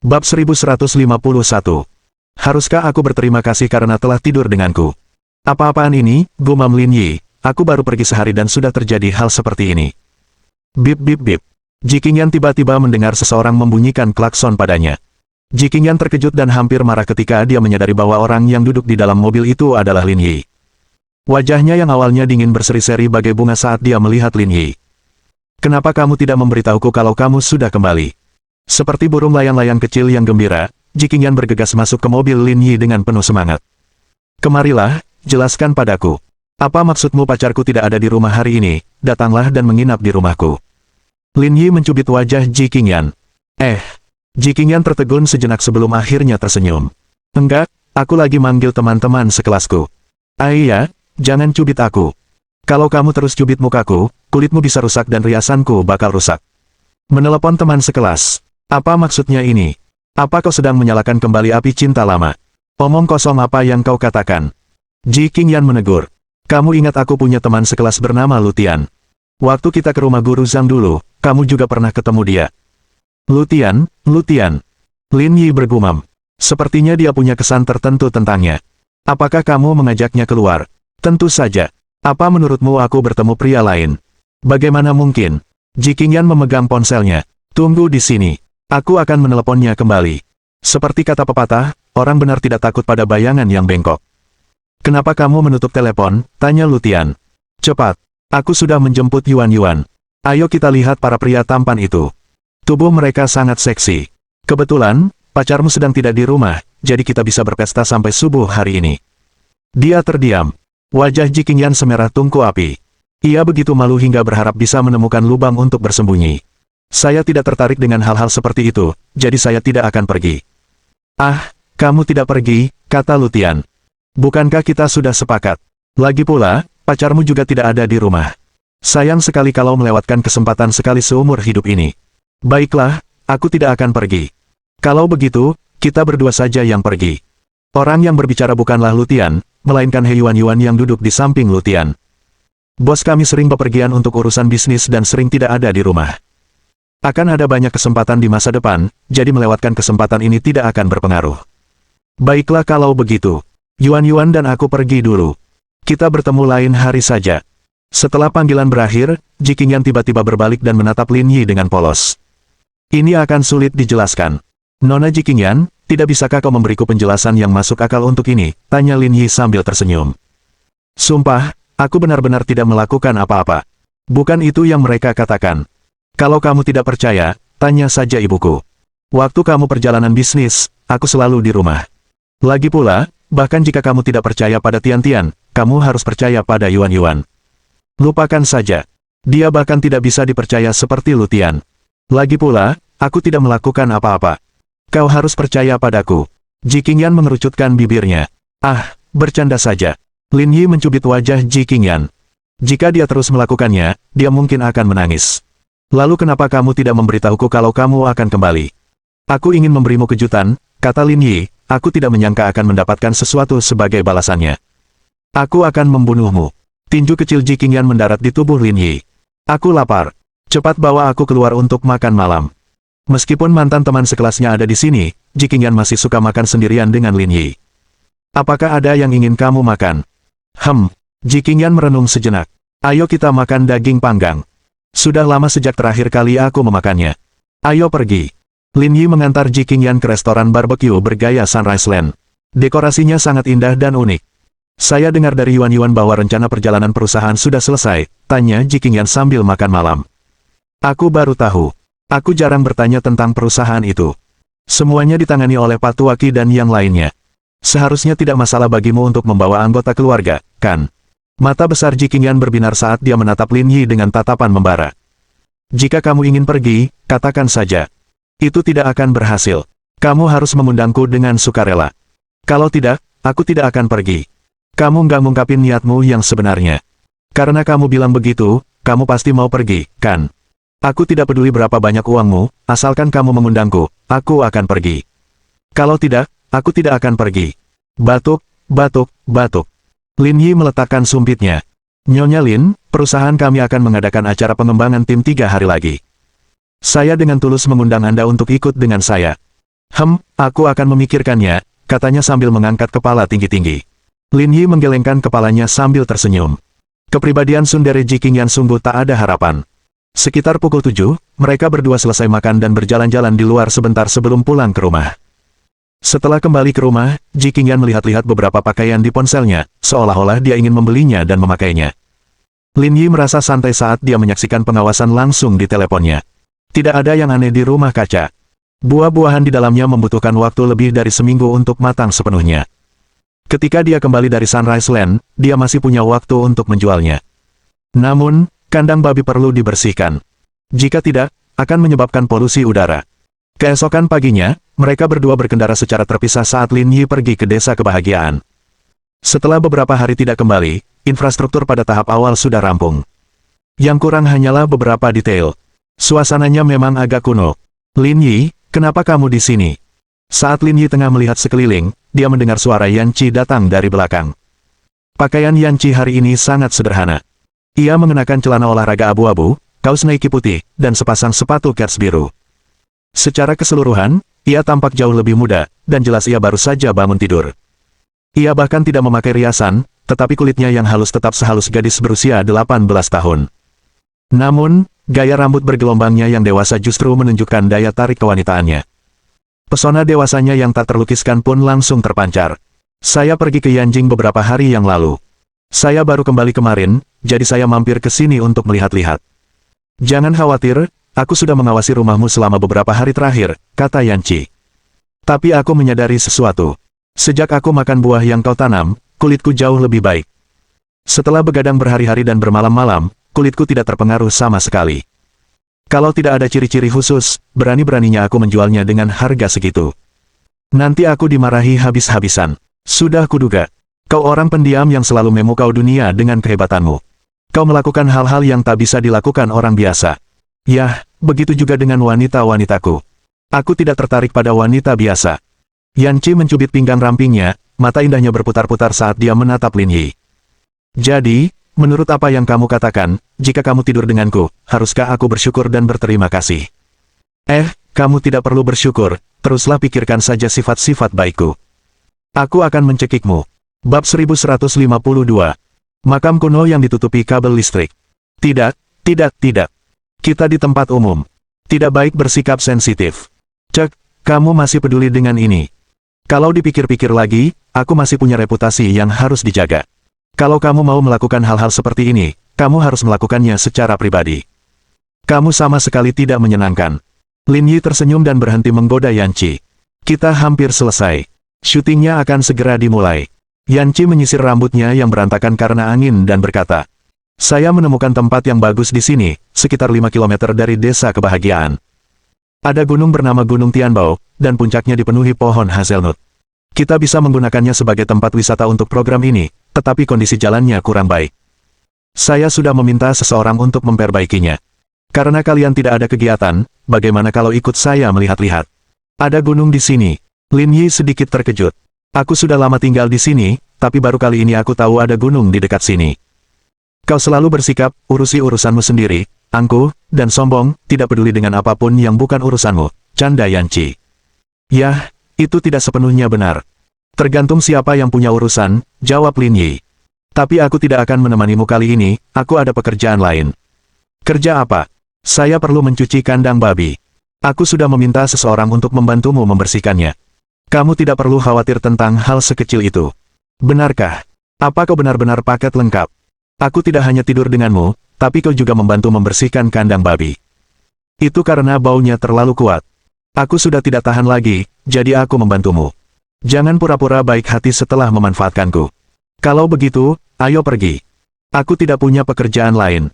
Bab 1151. Haruskah aku berterima kasih karena telah tidur denganku? Apa-apaan ini, gumam Lin Yi, aku baru pergi sehari dan sudah terjadi hal seperti ini. Bip bip bip. Ji Qingyan tiba-tiba mendengar seseorang membunyikan klakson padanya. Ji Qingyan terkejut dan hampir marah ketika dia menyadari bahwa orang yang duduk di dalam mobil itu adalah Lin Yi. Wajahnya yang awalnya dingin berseri-seri bagai bunga saat dia melihat Lin Yi. Kenapa kamu tidak memberitahuku kalau kamu sudah kembali? Seperti burung layang-layang kecil yang gembira, Ji Qingyan bergegas masuk ke mobil Lin Yi dengan penuh semangat. Kemarilah, jelaskan padaku. Apa maksudmu pacarku tidak ada di rumah hari ini? Datanglah dan menginap di rumahku. Lin Yi mencubit wajah Ji Qingyan. Ji Qingyan tertegun sejenak sebelum akhirnya tersenyum. Enggak, aku lagi manggil teman-teman sekelasku. Iya, jangan cubit aku. Kalau kamu terus cubit mukaku, kulitmu bisa rusak dan riasanku bakal rusak. Menelepon teman sekelas. Apa maksudnya ini? Apa kau sedang menyalakan kembali api cinta lama? Omong kosong apa yang kau katakan? Ji Qingyan menegur. Kamu ingat aku punya teman sekelas bernama Lutian. Waktu kita ke rumah Guru Zhang dulu, kamu juga pernah ketemu dia. Lutian. Lin Yi bergumam. Sepertinya dia punya kesan tertentu tentangnya. Apakah kamu mengajaknya keluar? Tentu saja. Apa menurutmu aku bertemu pria lain? Bagaimana mungkin? Ji Qingyan memegang ponselnya. Tunggu di sini. Aku akan meneleponnya kembali. Seperti kata pepatah, orang benar tidak takut pada bayangan yang bengkok. Kenapa kamu menutup telepon? Tanya Lutian. Cepat. Aku sudah menjemput Yuan. Ayo kita lihat para pria tampan itu. Tubuh mereka sangat seksi. Kebetulan, pacarmu sedang tidak di rumah, jadi kita bisa berpesta sampai subuh hari ini. Dia terdiam. Wajah Ji Qingyan semerah tungku api. Ia begitu malu hingga berharap bisa menemukan lubang untuk bersembunyi. Saya tidak tertarik dengan hal-hal seperti itu, jadi saya tidak akan pergi. Ah, kamu tidak pergi, kata Lutian. Bukankah kita sudah sepakat? Lagi pula, pacarmu juga tidak ada di rumah. Sayang sekali kalau melewatkan kesempatan sekali seumur hidup ini. Baiklah, aku tidak akan pergi. Kalau begitu, kita berdua saja yang pergi. Orang yang berbicara bukanlah Lutian, melainkan He Yuan yang duduk di samping Lutian. Bos kami sering bepergian untuk urusan bisnis dan sering tidak ada di rumah. Akan ada banyak kesempatan di masa depan, jadi melewatkan kesempatan ini tidak akan berpengaruh. Baiklah kalau begitu. Yuan dan aku pergi dulu. Kita bertemu lain hari saja. Setelah panggilan berakhir, Ji Qingyan tiba-tiba berbalik dan menatap Lin Yi dengan polos. Ini akan sulit dijelaskan. Nona Ji Qingyan, tidak bisakah kau memberiku penjelasan yang masuk akal untuk ini? Tanya Lin Yi sambil tersenyum. Sumpah, aku benar-benar tidak melakukan apa-apa. Bukan itu yang mereka katakan. Kalau kamu tidak percaya, tanya saja ibuku. Waktu kamu perjalanan bisnis, aku selalu di rumah. Lagi pula, bahkan jika kamu tidak percaya pada Tian, kamu harus percaya pada Yuan. Lupakan saja. Dia bahkan tidak bisa dipercaya seperti Lutian. Lagi pula, aku tidak melakukan apa-apa. Kau harus percaya padaku. Ji Qingyan mengerucutkan bibirnya. Ah, bercanda saja. Lin Yi mencubit wajah Ji Qingyan. Jika dia terus melakukannya, dia mungkin akan menangis. Lalu kenapa kamu tidak memberitahuku kalau kamu akan kembali? Aku ingin memberimu kejutan, kata Lin Yi, aku tidak menyangka akan mendapatkan sesuatu sebagai balasannya. Aku akan membunuhmu. Tinju kecil Ji Qingyan mendarat di tubuh Lin Yi. Aku lapar. Cepat bawa aku keluar untuk makan malam. Meskipun mantan teman sekelasnya ada di sini, Ji Qingyan masih suka makan sendirian dengan Lin Yi. Apakah ada yang ingin kamu makan? Ji Qingyan merenung sejenak. Ayo kita makan daging panggang. Sudah lama sejak terakhir kali aku memakannya. Ayo pergi. Lin Yi mengantar Ji Qingyan ke restoran barbecue bergaya Sunrise Land. Dekorasinya sangat indah dan unik. Saya dengar dari Yuan bahwa rencana perjalanan perusahaan sudah selesai, tanya Ji Qingyan sambil makan malam. Aku baru tahu. Aku jarang bertanya tentang perusahaan itu. Semuanya ditangani oleh Patuaki dan yang lainnya. Seharusnya tidak masalah bagimu untuk membawa anggota keluarga, kan? Mata besar Ji Qingyan berbinar saat dia menatap Lin Yi dengan tatapan membara. Jika kamu ingin pergi, katakan saja. Itu tidak akan berhasil. Kamu harus mengundangku dengan sukarela. Kalau tidak, aku tidak akan pergi. Kamu nggak ngungkapin niatmu yang sebenarnya. Karena kamu bilang begitu, kamu pasti mau pergi, kan? Aku tidak peduli berapa banyak uangmu, asalkan kamu mengundangku, aku akan pergi. Kalau tidak, aku tidak akan pergi. Batuk. Lin Yi meletakkan sumpitnya. Nyonya Lin, perusahaan kami akan mengadakan acara pengembangan tim 3 hari lagi. Saya dengan tulus mengundang Anda untuk ikut dengan saya. Aku akan memikirkannya, katanya sambil mengangkat kepala tinggi-tinggi. Lin Yi menggelengkan kepalanya sambil tersenyum. Kepribadian tsundere Ji Qingyan sungguh tak ada harapan. Sekitar pukul 7, mereka berdua selesai makan dan berjalan-jalan di luar sebentar sebelum pulang ke rumah. Setelah kembali ke rumah, Ji Qingyan melihat-lihat beberapa pakaian di ponselnya, seolah-olah dia ingin membelinya dan memakainya. Lin Yi merasa santai saat dia menyaksikan pengawasan langsung di teleponnya. Tidak ada yang aneh di rumah kaca. Buah-buahan di dalamnya membutuhkan waktu lebih dari seminggu untuk matang sepenuhnya. Ketika dia kembali dari Sunrise Land, dia masih punya waktu untuk menjualnya. Namun, kandang babi perlu dibersihkan. Jika tidak, akan menyebabkan polusi udara. Keesokan paginya, mereka berdua berkendara secara terpisah saat Lin Yi pergi ke desa kebahagiaan. Setelah beberapa hari tidak kembali, infrastruktur pada tahap awal sudah rampung. Yang kurang hanyalah beberapa detail. Suasananya memang agak kuno. Lin Yi, kenapa kamu di sini? Saat Lin Yi tengah melihat sekeliling, dia mendengar suara Yan Qi datang dari belakang. Pakaian Yan Qi hari ini sangat sederhana. Ia mengenakan celana olahraga abu-abu, kaos Nike putih, dan sepasang sepatu kets biru. Secara keseluruhan, ia tampak jauh lebih muda, dan jelas ia baru saja bangun tidur. Ia bahkan tidak memakai riasan, tetapi kulitnya yang halus tetap sehalus gadis berusia 18 tahun. Namun, gaya rambut bergelombangnya yang dewasa justru menunjukkan daya tarik kewanitaannya. Pesona dewasanya yang tak terlukiskan pun langsung terpancar. Saya pergi ke Yanjing beberapa hari yang lalu. Saya baru kembali kemarin, jadi saya mampir ke sini untuk melihat-lihat. Jangan khawatir, aku sudah mengawasi rumahmu selama beberapa hari terakhir, kata Yan Qi. Tapi aku menyadari sesuatu. Sejak aku makan buah yang kau tanam, kulitku jauh lebih baik. Setelah begadang berhari-hari dan bermalam-malam, kulitku tidak terpengaruh sama sekali. Kalau tidak ada ciri-ciri khusus, berani-beraninya aku menjualnya dengan harga segitu. Nanti aku dimarahi habis-habisan. Sudah kuduga. Kau orang pendiam yang selalu memukau dunia dengan kehebatanmu. Kau melakukan hal-hal yang tak bisa dilakukan orang biasa. Yah, begitu juga dengan wanita-wanitaku. Aku tidak tertarik pada wanita biasa. Yan Qi mencubit pinggang rampingnya, mata indahnya berputar-putar saat dia menatap Lin Yi. Jadi, menurut apa yang kamu katakan, jika kamu tidur denganku, haruskah aku bersyukur dan berterima kasih? Kamu tidak perlu bersyukur, teruslah pikirkan saja sifat-sifat baikku. Aku akan mencekikmu. Bab 1152. Makam kuno yang ditutupi kabel listrik. Tidak. Kita di tempat umum. Tidak baik bersikap sensitif. Cek, kamu masih peduli dengan ini. Kalau dipikir-pikir lagi, aku masih punya reputasi yang harus dijaga. Kalau kamu mau melakukan hal-hal seperti ini, kamu harus melakukannya secara pribadi. Kamu sama sekali tidak menyenangkan. Lin Yi tersenyum dan berhenti menggoda Yan Qi. Kita hampir selesai. Syutingnya akan segera dimulai. Yan Qi menyisir rambutnya yang berantakan karena angin dan berkata, saya menemukan tempat yang bagus di sini, sekitar 5 km dari desa kebahagiaan. Ada gunung bernama Gunung Tianbao, dan puncaknya dipenuhi pohon hazelnut. Kita bisa menggunakannya sebagai tempat wisata untuk program ini, tetapi kondisi jalannya kurang baik. Saya sudah meminta seseorang untuk memperbaikinya. Karena kalian tidak ada kegiatan, bagaimana kalau ikut saya melihat-lihat? Ada gunung di sini. Lin Yi sedikit terkejut. Aku sudah lama tinggal di sini, tapi baru kali ini aku tahu ada gunung di dekat sini. Kau selalu bersikap, urusi urusanmu sendiri, angkuh, dan sombong, tidak peduli dengan apapun yang bukan urusanmu, canda Yan Qi. Yah, itu tidak sepenuhnya benar. Tergantung siapa yang punya urusan, jawab Lin Yi. Tapi aku tidak akan menemanimu kali ini, aku ada pekerjaan lain. Kerja apa? Saya perlu mencuci kandang babi. Aku sudah meminta seseorang untuk membantumu membersihkannya. Kamu tidak perlu khawatir tentang hal sekecil itu. Benarkah? Apa kau benar-benar paket lengkap? Aku tidak hanya tidur denganmu, tapi kau juga membantu membersihkan kandang babi. Itu karena baunya terlalu kuat. Aku sudah tidak tahan lagi, jadi aku membantumu. Jangan pura-pura baik hati setelah memanfaatkanku. Kalau begitu, ayo pergi. Aku tidak punya pekerjaan lain.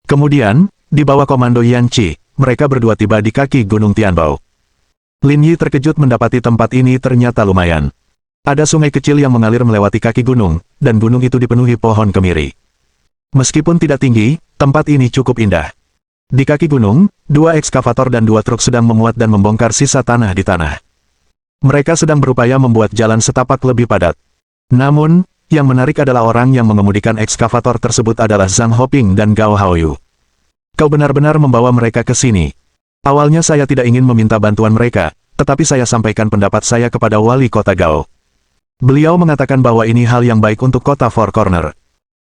Kemudian, di bawah komando Yan Qi, mereka berdua tiba di kaki Gunung Tianbao. Lin Yi terkejut mendapati tempat ini ternyata lumayan. Ada sungai kecil yang mengalir melewati kaki gunung, dan gunung itu dipenuhi pohon kemiri. Meskipun tidak tinggi, tempat ini cukup indah. Di kaki gunung, 2 ekskavator dan 2 truk sedang memuat dan membongkar sisa tanah di tanah. Mereka sedang berupaya membuat jalan setapak lebih padat. Namun, yang menarik adalah orang yang mengemudikan ekskavator tersebut adalah Zhang Hoping dan Gao Haoyu. Kau benar-benar membawa mereka ke sini. Awalnya saya tidak ingin meminta bantuan mereka, tetapi saya sampaikan pendapat saya kepada wali kota Gao. Beliau mengatakan bahwa ini hal yang baik untuk kota Four Corner.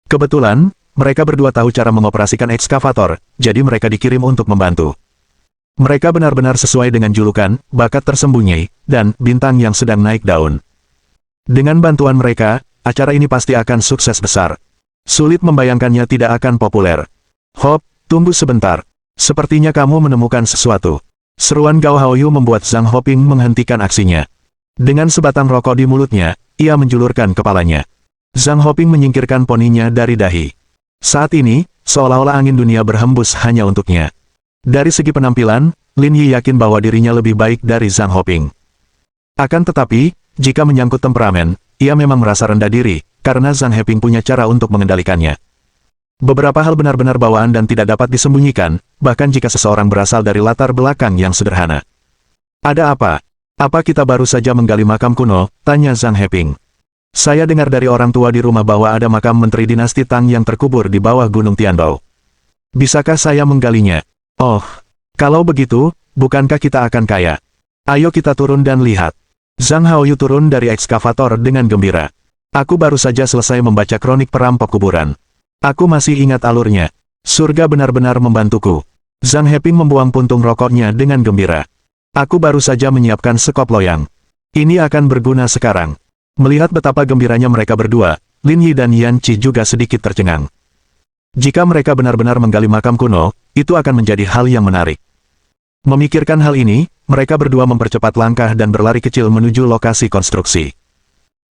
Kebetulan, mereka berdua tahu cara mengoperasikan ekskavator, jadi mereka dikirim untuk membantu. Mereka benar-benar sesuai dengan julukan, bakat tersembunyi, dan bintang yang sedang naik daun. Dengan bantuan mereka, acara ini pasti akan sukses besar. Sulit membayangkannya tidak akan populer. Hop, tunggu sebentar. Sepertinya kamu menemukan sesuatu. Seruan Gao Haoyu membuat Zhang Hoping menghentikan aksinya. Dengan sebatang rokok di mulutnya, ia menjulurkan kepalanya. Zhang Hoping menyingkirkan poninya dari dahi. Saat ini, seolah-olah angin dunia berhembus hanya untuknya. Dari segi penampilan, Lin Yi yakin bahwa dirinya lebih baik dari Zhang Hoping. Akan tetapi, jika menyangkut temperamen, ia memang merasa rendah diri, karena Zhang Hoping punya cara untuk mengendalikannya. Beberapa hal benar-benar bawaan dan tidak dapat disembunyikan, bahkan jika seseorang berasal dari latar belakang yang sederhana. Ada apa? Apa kita baru saja menggali makam kuno? Tanya Zhang Hoping. Saya dengar dari orang tua di rumah bahwa ada makam menteri dinasti Tang yang terkubur di bawah Gunung Tianbao. Bisakah saya menggalinya? Oh, kalau begitu, bukankah kita akan kaya? Ayo kita turun dan lihat. Zhang Haoyu turun dari ekskavator dengan gembira. Aku baru saja selesai membaca kronik perampok kuburan. Aku masih ingat alurnya. Surga benar-benar membantuku. Zhang Hoping membuang puntung rokoknya dengan gembira. Aku baru saja menyiapkan sekop loyang. Ini akan berguna sekarang. Melihat betapa gembiranya mereka berdua, Lin Yi dan Yan Qi juga sedikit tercengang. Jika mereka benar-benar menggali makam kuno, itu akan menjadi hal yang menarik. Memikirkan hal ini, mereka berdua mempercepat langkah dan berlari kecil menuju lokasi konstruksi.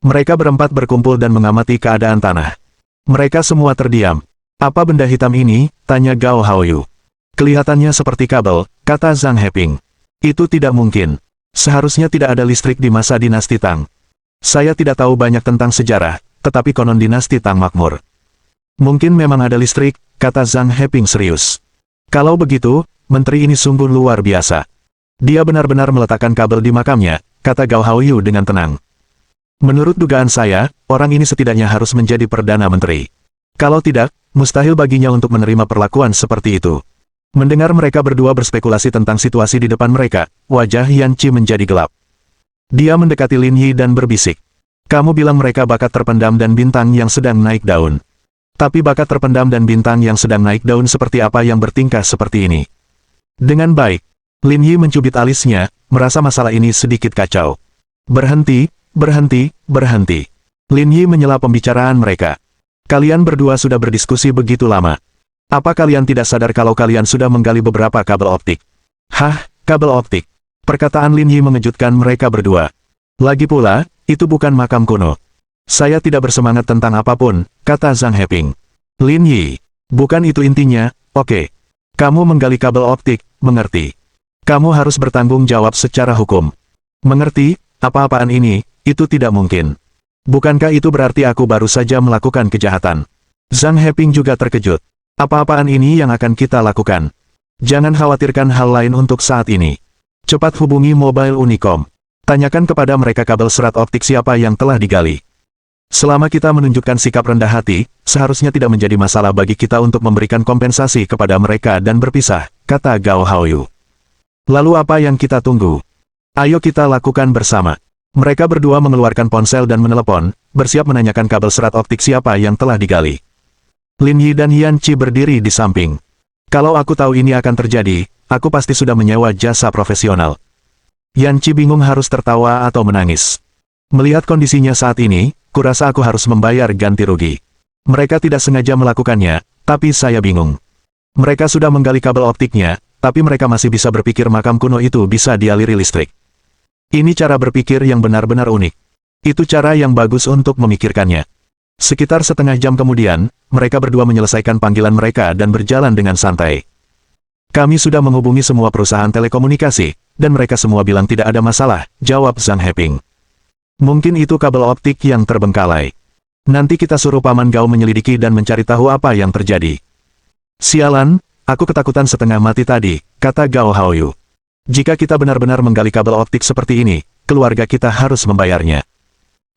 Mereka berempat berkumpul dan mengamati keadaan tanah. Mereka semua terdiam. Apa benda hitam ini? Tanya Gao Haoyu. Kelihatannya seperti kabel, kata Zhang Hoping. Itu tidak mungkin. Seharusnya tidak ada listrik di masa dinasti Tang. Saya tidak tahu banyak tentang sejarah, tetapi konon dinasti Tang makmur. Mungkin memang ada listrik, kata Zhang Hoping serius. Kalau begitu, menteri ini sungguh luar biasa. Dia benar-benar meletakkan kabel di makamnya, kata Gao Haoyu dengan tenang. Menurut dugaan saya, orang ini setidaknya harus menjadi Perdana Menteri. Kalau tidak, mustahil baginya untuk menerima perlakuan seperti itu. Mendengar mereka berdua berspekulasi tentang situasi di depan mereka, wajah Yan Qi menjadi gelap. Dia mendekati Lin Yi dan berbisik. Kamu bilang mereka bakat terpendam dan bintang yang sedang naik daun. Tapi bakat terpendam dan bintang yang sedang naik daun seperti apa yang bertingkah seperti ini? Dengan baik, Lin Yi mencubit alisnya, merasa masalah ini sedikit kacau. Berhenti. Berhenti, berhenti. Lin Yi menyela pembicaraan mereka. Kalian berdua sudah berdiskusi begitu lama. Apa kalian tidak sadar kalau kalian sudah menggali beberapa kabel optik? Hah, kabel optik? Perkataan Lin Yi mengejutkan mereka berdua. Lagi pula, itu bukan makam kuno. Saya tidak bersemangat tentang apapun, kata Zhang Hoping. Lin Yi, bukan itu intinya, oke. Kamu menggali kabel optik, mengerti? Kamu harus bertanggung jawab secara hukum. Mengerti, apa-apaan ini? Itu tidak mungkin. Bukankah itu berarti aku baru saja melakukan kejahatan? Zhang Hoping juga terkejut. Apa-apaan ini yang akan kita lakukan? Jangan khawatirkan hal lain untuk saat ini. Cepat hubungi Mobile Unicom. Tanyakan kepada mereka kabel serat optik siapa yang telah digali. Selama kita menunjukkan sikap rendah hati, seharusnya tidak menjadi masalah bagi kita untuk memberikan kompensasi kepada mereka dan berpisah, kata Gao Haoyu. Lalu apa yang kita tunggu? Ayo kita lakukan bersama. Mereka berdua mengeluarkan ponsel dan menelepon, bersiap menanyakan kabel serat optik siapa yang telah digali. Lin Yi dan Yan Qi berdiri di samping. Kalau aku tahu ini akan terjadi, aku pasti sudah menyewa jasa profesional. Yan Qi bingung harus tertawa atau menangis. Melihat kondisinya saat ini, kurasa aku harus membayar ganti rugi. Mereka tidak sengaja melakukannya, tapi saya bingung. Mereka sudah menggali kabel optiknya, tapi mereka masih bisa berpikir makam kuno itu bisa dialiri listrik. Ini cara berpikir yang benar-benar unik. Itu cara yang bagus untuk memikirkannya. Sekitar setengah jam kemudian, mereka berdua menyelesaikan panggilan mereka dan berjalan dengan santai. Kami sudah menghubungi semua perusahaan telekomunikasi, dan mereka semua bilang tidak ada masalah, jawab Zhang Hoping. Mungkin itu kabel optik yang terbengkalai. Nanti kita suruh Paman Gao menyelidiki dan mencari tahu apa yang terjadi. Sialan, aku ketakutan setengah mati tadi, kata Gao Haoyu. Jika kita benar-benar menggali kabel optik seperti ini, keluarga kita harus membayarnya.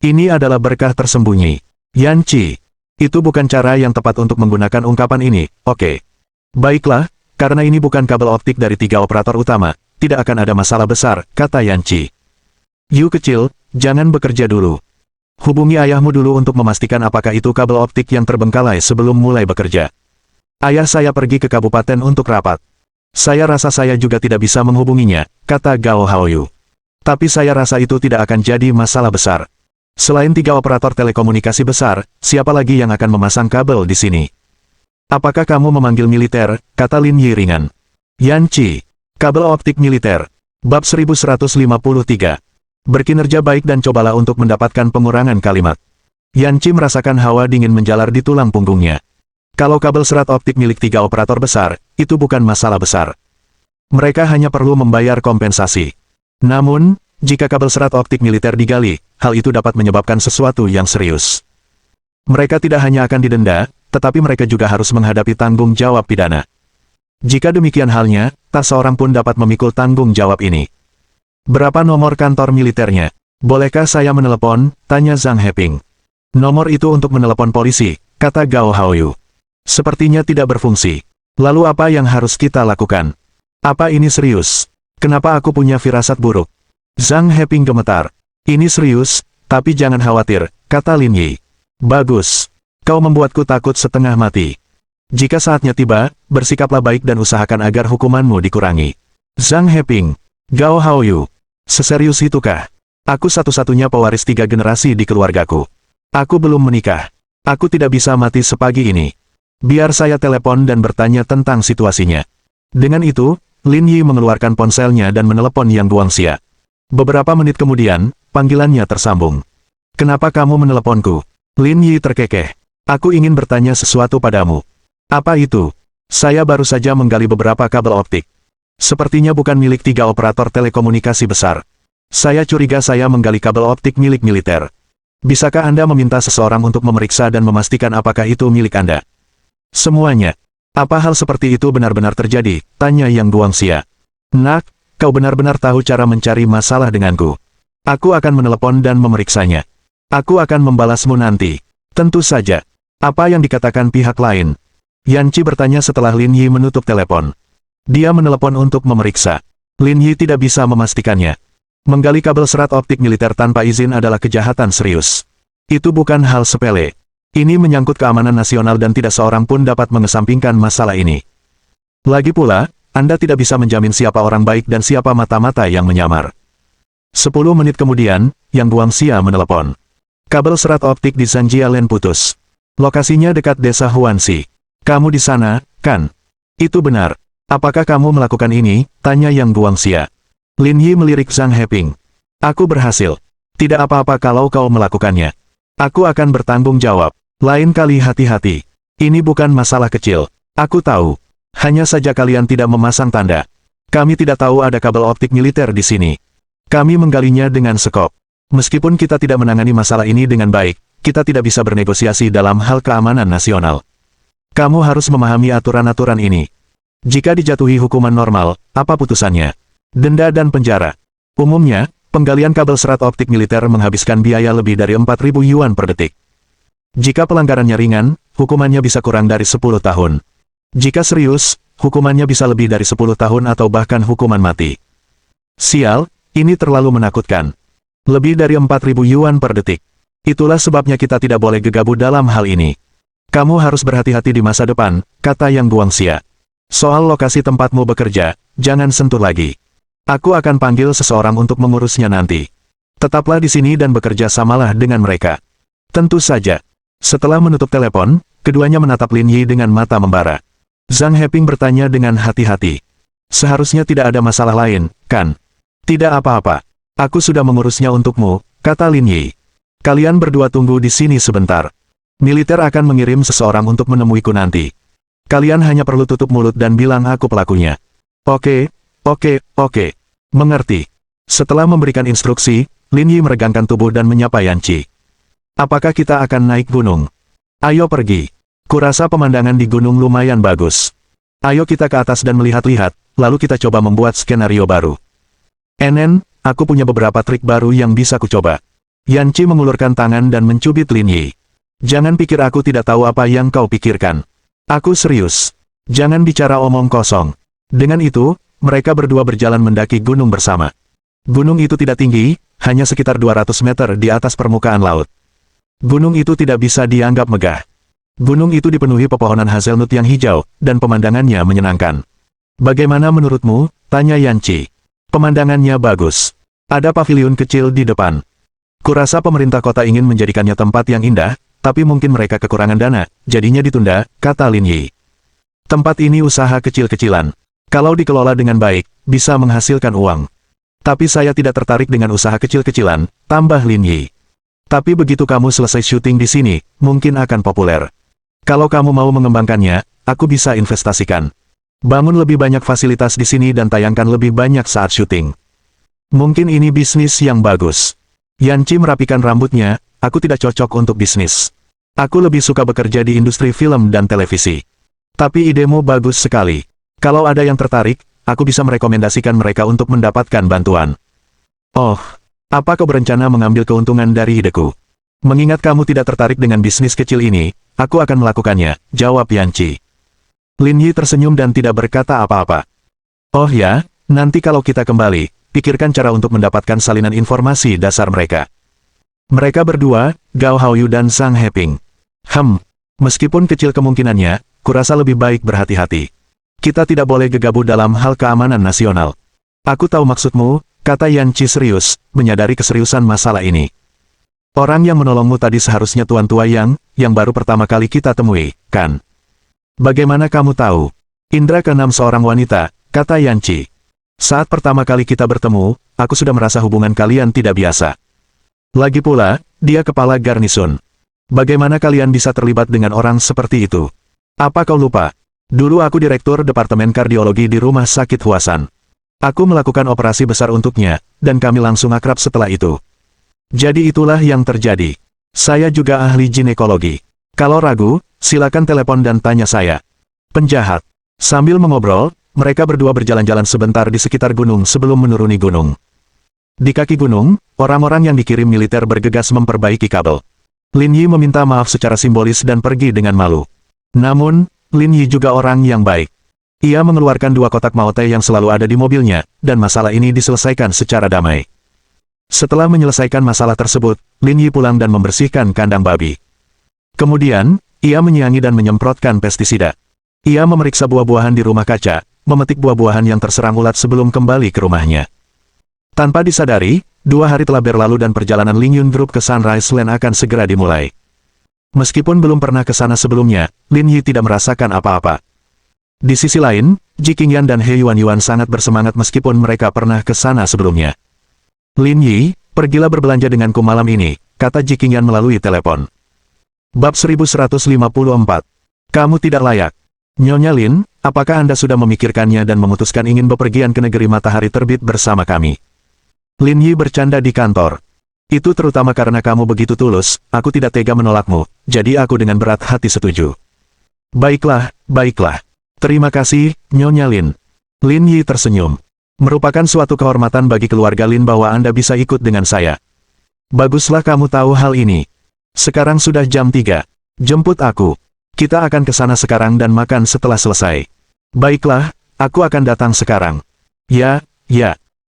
Ini adalah berkah tersembunyi. Yan Qi, itu bukan cara yang tepat untuk menggunakan ungkapan ini, oke. Baiklah, karena ini bukan kabel optik dari 3 operator utama, tidak akan ada masalah besar, kata Yanchi. Yu kecil, jangan bekerja dulu. Hubungi ayahmu dulu untuk memastikan apakah itu kabel optik yang terbengkalai sebelum mulai bekerja. Ayah saya pergi ke kabupaten untuk rapat. Saya rasa saya juga tidak bisa menghubunginya, kata Gao Haoyu. Tapi saya rasa itu tidak akan jadi masalah besar. Selain 3 operator telekomunikasi besar, siapa lagi yang akan memasang kabel di sini? Apakah kamu memanggil militer, kata Lin Yi ringan. Yanchi, kabel optik militer. Bab 1153. Berkinerja baik dan cobalah untuk mendapatkan pengurangan kalimat. Yanchi merasakan hawa dingin menjalar di tulang punggungnya. Kalau kabel serat optik milik 3 operator besar, itu bukan masalah besar. Mereka hanya perlu membayar kompensasi. Namun, jika kabel serat optik militer digali, hal itu dapat menyebabkan sesuatu yang serius. Mereka tidak hanya akan didenda, tetapi mereka juga harus menghadapi tanggung jawab pidana. Jika demikian halnya, tak seorang pun dapat memikul tanggung jawab ini. Berapa nomor kantor militernya? Bolehkah saya menelepon? Tanya Zhang Heping. Nomor itu untuk menelepon polisi, kata Gao Haoyu. Sepertinya tidak berfungsi. Lalu apa yang harus kita lakukan? Apa ini serius? Kenapa aku punya firasat buruk? Zhang Heping gemetar. Ini serius, tapi jangan khawatir, kata Lin Yi. Bagus. Kau membuatku takut setengah mati. Jika saatnya tiba, bersikaplah baik dan usahakan agar hukumanmu dikurangi. Zhang Heping. Gao Haoyu. Seserius itukah? Aku satu-satunya pewaris 3 generasi di keluargaku. Aku belum menikah. Aku tidak bisa mati sepagi ini. Biar saya telepon dan bertanya tentang situasinya. Dengan itu, Lin Yi mengeluarkan ponselnya dan menelepon Yang Guangxia. Beberapa menit kemudian, panggilannya tersambung. Kenapa kamu meneleponku? Lin Yi terkekeh. Aku ingin bertanya sesuatu padamu. Apa itu? Saya baru saja menggali beberapa kabel optik. Sepertinya bukan milik 3 operator telekomunikasi besar. Saya curiga saya menggali kabel optik milik militer. Bisakah Anda meminta seseorang untuk memeriksa dan memastikan apakah itu milik Anda? Semuanya. Apa hal seperti itu benar-benar terjadi? Tanya Yang Guangxia. Nak, kau benar-benar tahu cara mencari masalah denganku. Aku akan menelepon dan memeriksanya. Aku akan membalasmu nanti. Tentu saja. Apa yang dikatakan pihak lain? Yanchi bertanya setelah Lin Yi menutup telepon. Dia menelepon untuk memeriksa. Lin Yi tidak bisa memastikannya. Menggali kabel serat optik militer tanpa izin adalah kejahatan serius. Itu bukan hal sepele. Ini menyangkut keamanan nasional dan tidak seorang pun dapat mengesampingkan masalah ini. Lagi pula, Anda tidak bisa menjamin siapa orang baik dan siapa mata-mata yang menyamar. 10 menit kemudian, Yang Guangxia menelepon. Kabel serat optik di Zhanjialen putus. Lokasinya dekat desa Huanxi. Kamu di sana, kan? Itu benar. Apakah kamu melakukan ini? Tanya Yang Guangxia. Lin Yi melirik Zhang Heping. Aku berhasil. Tidak apa-apa kalau kau melakukannya. Aku akan bertanggung jawab. Lain kali hati-hati. Ini bukan masalah kecil. Aku tahu. Hanya saja kalian tidak memasang tanda. Kami tidak tahu ada kabel optik militer di sini. Kami menggalinya dengan sekop. Meskipun kita tidak menangani masalah ini dengan baik, kita tidak bisa bernegosiasi dalam hal keamanan nasional. Kamu harus memahami aturan-aturan ini. Jika dijatuhi hukuman normal, apa putusannya? Denda dan penjara. Umumnya, penggalian kabel serat optik militer menghabiskan biaya lebih dari 4.000 yuan per detik. Jika pelanggarannya ringan, hukumannya bisa kurang dari 10 tahun. Jika serius, hukumannya bisa lebih dari 10 tahun atau bahkan hukuman mati. Sial, ini terlalu menakutkan. Lebih dari 4.000 yuan per detik. Itulah sebabnya kita tidak boleh gegabah dalam hal ini. Kamu harus berhati-hati di masa depan, kata Yang Guangxia. Soal lokasi tempatmu bekerja, jangan sentuh lagi. Aku akan panggil seseorang untuk mengurusnya nanti. Tetaplah di sini dan bekerja samalah dengan mereka. Tentu saja. Setelah menutup telepon, keduanya menatap Lin Yi dengan mata membara. Zhang Heping bertanya dengan hati-hati. Seharusnya tidak ada masalah lain, kan? Tidak apa-apa. Aku sudah mengurusnya untukmu, kata Lin Yi. Kalian berdua tunggu di sini sebentar. Militer akan mengirim seseorang untuk menemuiku nanti. Kalian hanya perlu tutup mulut dan bilang aku pelakunya. Oke. Mengerti. Setelah memberikan instruksi, Lin Yi meregangkan tubuh dan menyapa Yanchi. Apakah kita akan naik gunung? Ayo pergi. Kurasa pemandangan di gunung lumayan bagus. Ayo kita ke atas dan melihat-lihat, lalu kita coba membuat skenario baru. Enen, aku punya beberapa trik baru yang bisa kucoba. Yanchi mengulurkan tangan dan mencubit Lin Yi. Jangan pikir aku tidak tahu apa yang kau pikirkan. Aku serius. Jangan bicara omong kosong. Dengan itu, Mereka berdua berjalan mendaki gunung bersama. Gunung itu tidak tinggi, hanya sekitar 200 meter di atas permukaan laut. Gunung itu tidak bisa dianggap megah. Gunung itu dipenuhi pepohonan hazelnut yang hijau, dan pemandangannya menyenangkan. Bagaimana menurutmu? Tanya Yanchi. Pemandangannya bagus. Ada paviliun kecil di depan. Kurasa pemerintah kota ingin menjadikannya tempat yang indah, tapi mungkin mereka kekurangan dana, jadinya ditunda, kata Lin Yi. Tempat ini usaha kecil-kecilan. Kalau dikelola dengan baik, bisa menghasilkan uang. Tapi saya tidak tertarik dengan usaha kecil-kecilan, tambah Lin Yi. Tapi begitu kamu selesai syuting di sini, mungkin akan populer. Kalau kamu mau mengembangkannya, aku bisa investasikan. Bangun lebih banyak fasilitas di sini dan tayangkan lebih banyak saat syuting. Mungkin ini bisnis yang bagus. Yanchi merapikan rambutnya, aku tidak cocok untuk bisnis. Aku lebih suka bekerja di industri film dan televisi. Tapi idemu bagus sekali. Kalau ada yang tertarik, aku bisa merekomendasikan mereka untuk mendapatkan bantuan. Oh, apa kau berencana mengambil keuntungan dari ideku? Mengingat kamu tidak tertarik dengan bisnis kecil ini, aku akan melakukannya, jawab Yanchi. Lin Yi tersenyum dan tidak berkata apa-apa. Oh ya, nanti kalau kita kembali, pikirkan cara untuk mendapatkan salinan informasi dasar mereka. Mereka berdua, Gao Haoyu dan Zhang Heping. Meskipun kecil kemungkinannya, kurasa lebih baik berhati-hati. Kita tidak boleh gegabah dalam hal keamanan nasional. Aku tahu maksudmu, kata Yanchi serius, menyadari keseriusan masalah ini. Orang yang menolongmu tadi seharusnya tuan tua yang baru pertama kali kita temui, kan? Bagaimana kamu tahu? Indra keenam seorang wanita, kata Yanchi. Saat pertama kali kita bertemu, aku sudah merasa hubungan kalian tidak biasa. Lagi pula, dia kepala garnison. Bagaimana kalian bisa terlibat dengan orang seperti itu? Apa kau lupa? Dulu aku direktur departemen kardiologi di rumah sakit Huasan. Aku melakukan operasi besar untuknya, dan kami langsung akrab setelah itu. Jadi itulah yang terjadi. Saya juga ahli ginekologi. Kalau ragu, silakan telepon dan tanya saya. Penjahat. Sambil mengobrol, mereka berdua berjalan-jalan sebentar di sekitar gunung sebelum menuruni gunung. Di kaki gunung, orang-orang yang dikirim militer bergegas memperbaiki kabel. Lin Yi meminta maaf secara simbolis dan pergi dengan malu. Namun, Lin Yi juga orang yang baik. Ia mengeluarkan 2 kotak maote yang selalu ada di mobilnya, dan masalah ini diselesaikan secara damai. Setelah menyelesaikan masalah tersebut, Lin Yi pulang dan membersihkan kandang babi. Kemudian, ia menyiangi dan menyemprotkan pestisida. Ia memeriksa buah-buahan di rumah kaca, memetik buah-buahan yang terserang ulat sebelum kembali ke rumahnya. Tanpa disadari, 2 hari telah berlalu dan perjalanan Lingyun Group ke Sunrise Land akan segera dimulai. Meskipun belum pernah ke sana sebelumnya, Lin Yi tidak merasakan apa-apa. Di sisi lain, Ji Qingyan dan He Yuan sangat bersemangat meskipun mereka pernah ke sana sebelumnya. Lin Yi, pergilah berbelanja denganku malam ini, kata Ji Qingyan melalui telepon. Bab 1154. Kamu tidak layak. Nyonya Lin, apakah Anda sudah memikirkannya dan memutuskan ingin bepergian ke negeri matahari terbit bersama kami? Lin Yi bercanda di kantor. Itu terutama karena kamu begitu tulus, aku tidak tega menolakmu, jadi aku dengan berat hati setuju. Baiklah, baiklah. Terima kasih, Nyonya Lin. Lin Yi tersenyum. Merupakan suatu kehormatan bagi keluarga Lin bahwa Anda bisa ikut dengan saya. Baguslah kamu tahu hal ini. Sekarang sudah jam 3. Jemput aku. Kita akan ke sana sekarang dan makan setelah selesai. Baiklah, aku akan datang sekarang. Ya.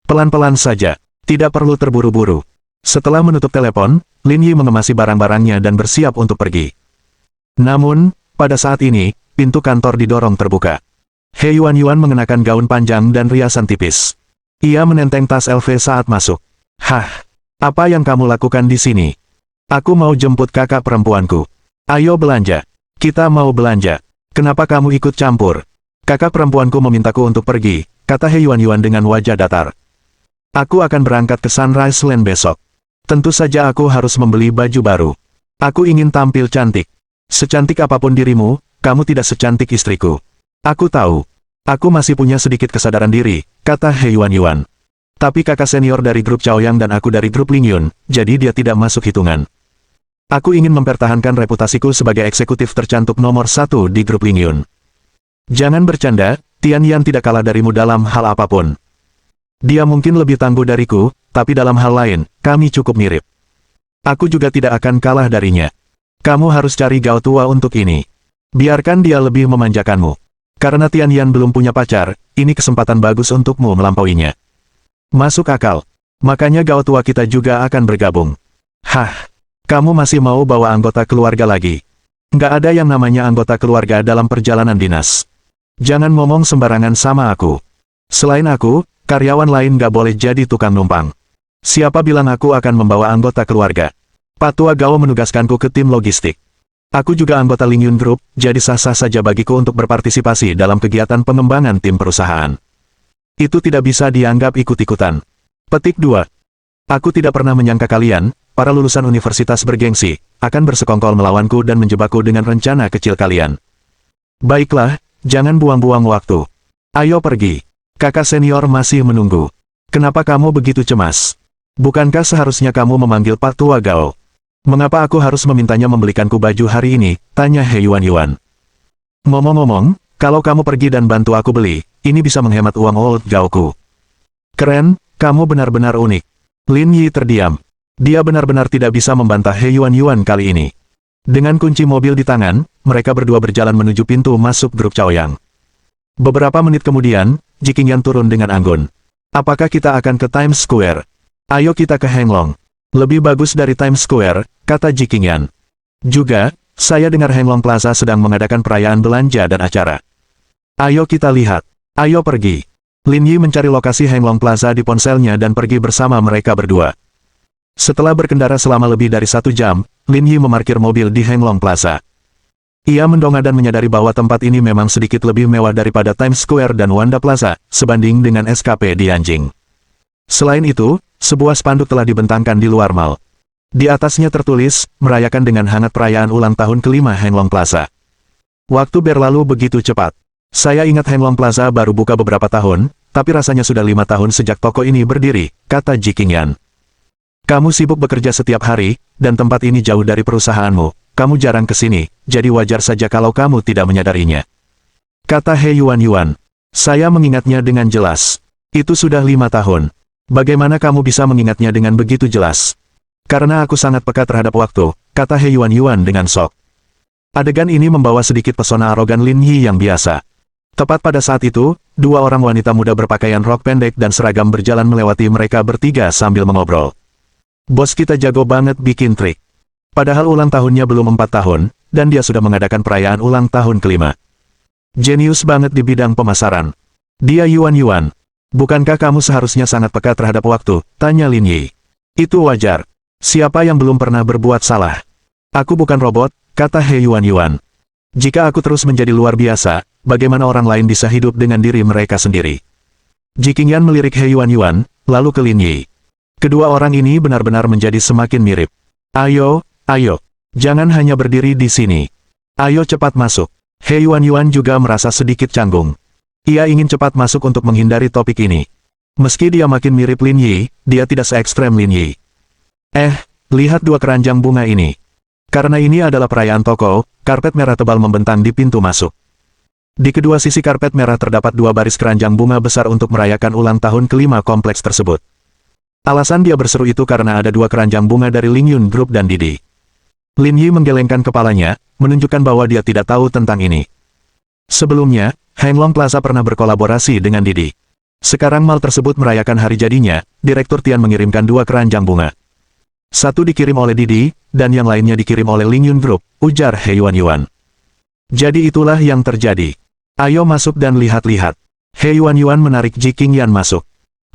Pelan-pelan saja. Tidak perlu terburu-buru. Setelah menutup telepon, Lin Yi mengemasi barang-barangnya dan bersiap untuk pergi. Namun, pada saat ini, pintu kantor didorong terbuka. He Yuan mengenakan gaun panjang dan riasan tipis. Ia menenteng tas LV saat masuk. Apa yang kamu lakukan di sini? Aku mau jemput kakak perempuanku. Ayo belanja. Kita mau belanja. Kenapa kamu ikut campur? Kakak perempuanku memintaku untuk pergi, kata He Yuan dengan wajah datar. Aku akan berangkat ke Sunrise Land besok. Tentu saja aku harus membeli baju baru. Aku ingin tampil cantik. Secantik apapun dirimu, kamu tidak secantik istriku. Aku tahu. Aku masih punya sedikit kesadaran diri, kata He Yuan. Tapi kakak senior dari grup Chaoyang dan aku dari grup Lingyun, jadi dia tidak masuk hitungan. Aku ingin mempertahankan reputasiku sebagai eksekutif tercantik nomor 1 di grup Lingyun. Jangan bercanda, Tian Yan tidak kalah darimu dalam hal apapun. Dia mungkin lebih tangguh dariku, tapi dalam hal lain, kami cukup mirip. Aku juga tidak akan kalah darinya. Kamu harus cari Gao tua untuk ini. Biarkan dia lebih memanjakanmu. Karena Tianyan belum punya pacar, ini kesempatan bagus untukmu melampauinya. Masuk akal. Makanya Gao tua kita juga akan bergabung. Hah, kamu masih mau bawa anggota keluarga lagi? Nggak ada yang namanya anggota keluarga dalam perjalanan dinas. Jangan ngomong sembarangan sama aku. Selain aku, karyawan lain nggak boleh jadi tukang numpang. Siapa bilang aku akan membawa anggota keluarga? Pak Tua Gao menugaskanku ke tim logistik. Aku juga anggota Lingyun Group, jadi sah-sah saja bagiku untuk berpartisipasi dalam kegiatan pengembangan tim perusahaan. Itu tidak bisa dianggap ikut-ikutan. Petik 2. Aku tidak pernah menyangka kalian, para lulusan universitas bergengsi, akan bersekongkol melawanku dan menjebakku dengan rencana kecil kalian. Baiklah, jangan buang-buang waktu. Ayo pergi. Kakak senior masih menunggu. Kenapa kamu begitu cemas? Bukankah seharusnya kamu memanggil Pak Tua Gao? Mengapa aku harus memintanya membelikanku baju hari ini? Tanya He Yuan. Ngomong-ngomong, kalau kamu pergi dan bantu aku beli, ini bisa menghemat uang old Gaoku. Keren, kamu benar-benar unik. Lin Yi terdiam. Dia benar-benar tidak bisa membantah He Yuan kali ini. Dengan kunci mobil di tangan, mereka berdua berjalan menuju pintu masuk grup Chaoyang. Beberapa menit kemudian, Ji Qingyan turun dengan anggun. Apakah kita akan ke Times Square? Ayo kita ke Henglong. Lebih bagus dari Times Square, kata Ji Qingyan. Juga, saya dengar Henglong Plaza sedang mengadakan perayaan belanja dan acara. Ayo kita lihat. Ayo pergi. Lin Yi mencari lokasi Henglong Plaza di ponselnya dan pergi bersama mereka berdua. Setelah berkendara selama lebih dari 1 jam, Lin Yi memarkir mobil di Henglong Plaza. Ia mendongak dan menyadari bahwa tempat ini memang sedikit lebih mewah daripada Times Square dan Wanda Plaza, sebanding dengan SKP di Anjing. Selain itu, sebuah spanduk telah dibentangkan di luar mal. Di atasnya tertulis, merayakan dengan hangat perayaan ulang tahun ke-5 Henglong Plaza. Waktu berlalu begitu cepat. Saya ingat Henglong Plaza baru buka beberapa tahun, tapi rasanya sudah 5 tahun sejak toko ini berdiri, kata Ji Qingyan. Kamu sibuk bekerja setiap hari, dan tempat ini jauh dari perusahaanmu. Kamu jarang ke sini, jadi wajar saja kalau kamu tidak menyadarinya. Kata He Yuan. Saya mengingatnya dengan jelas. Itu sudah 5 tahun. Bagaimana kamu bisa mengingatnya dengan begitu jelas? Karena aku sangat peka terhadap waktu, kata He Yuan dengan sok. Adegan ini membawa sedikit pesona arogan Lin Yi yang biasa. Tepat pada saat itu, 2 orang wanita muda berpakaian rok pendek dan seragam berjalan melewati mereka bertiga sambil mengobrol. Bos kita jago banget bikin trik. Padahal ulang tahunnya belum 4 tahun, dan dia sudah mengadakan perayaan ulang tahun ke-5. Jenius banget di bidang pemasaran. Dia Yuan. Bukankah kamu seharusnya sangat peka terhadap waktu? Tanya Lin Yi. Itu wajar. Siapa yang belum pernah berbuat salah? Aku bukan robot, kata He Yuan. Jika aku terus menjadi luar biasa, bagaimana orang lain bisa hidup dengan diri mereka sendiri? Ji Qingyan melirik He Yuan, lalu ke Lin Yi. Kedua orang ini benar-benar menjadi semakin mirip. Ayo, jangan hanya berdiri di sini. Ayo cepat masuk. He Yuan juga merasa sedikit canggung. Ia ingin cepat masuk untuk menghindari topik ini. Meski dia makin mirip Lin Yi, dia tidak se-ekstrem Lin Yi. Lihat 2 keranjang bunga ini. Karena ini adalah perayaan toko, karpet merah tebal membentang di pintu masuk. Di kedua sisi karpet merah terdapat 2 baris keranjang bunga besar untuk merayakan ulang tahun ke-5 kompleks tersebut. Alasan dia berseru itu karena ada 2 keranjang bunga dari Lingyun Group dan Didi. Lin Yi menggelengkan kepalanya, menunjukkan bahwa dia tidak tahu tentang ini. Sebelumnya, Henglong Plaza pernah berkolaborasi dengan Didi. Sekarang mal tersebut merayakan hari jadinya, Direktur Tian mengirimkan 2 keranjang bunga. Satu dikirim oleh Didi, dan yang lainnya dikirim oleh Lingyun Group, ujar He Yuan. Jadi itulah yang terjadi. Ayo masuk dan lihat-lihat. He Yuan menarik Ji Qingyan masuk.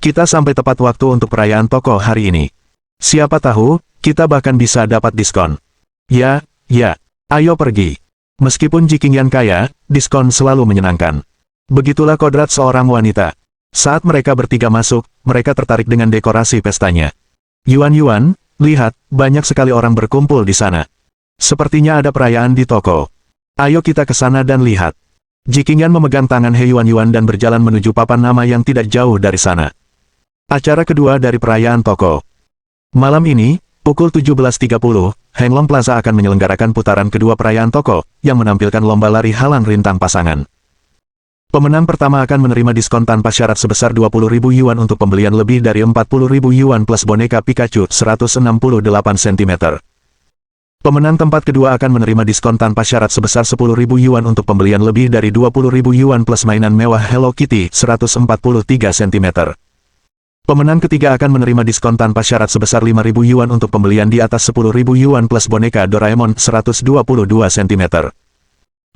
Kita sampai tepat waktu untuk perayaan toko hari ini. Siapa tahu, kita bahkan bisa dapat diskon. Ya, ayo pergi. Meskipun Ji Qingyan kaya, diskon selalu menyenangkan. Begitulah kodrat seorang wanita. Saat mereka bertiga masuk, mereka tertarik dengan dekorasi pestanya. Yuan, lihat, banyak sekali orang berkumpul di sana. Sepertinya ada perayaan di toko. Ayo kita ke sana dan lihat. Ji Qingyan memegang tangan He Yuan dan berjalan menuju papan nama yang tidak jauh dari sana. Acara kedua dari perayaan toko. Malam ini, pukul 17.30, Henglong Plaza akan menyelenggarakan putaran kedua perayaan toko, yang menampilkan lomba lari halang rintang pasangan. Pemenang pertama akan menerima diskon tanpa syarat sebesar 20.000 yuan untuk pembelian lebih dari 40.000 yuan plus boneka Pikachu 168 cm. Pemenang tempat kedua akan menerima diskon tanpa syarat sebesar 10.000 yuan untuk pembelian lebih dari 20.000 yuan plus mainan mewah Hello Kitty 143 cm. Pemenang ketiga akan menerima diskon tanpa syarat sebesar 5.000 yuan untuk pembelian di atas 10.000 yuan plus boneka Doraemon 122 cm.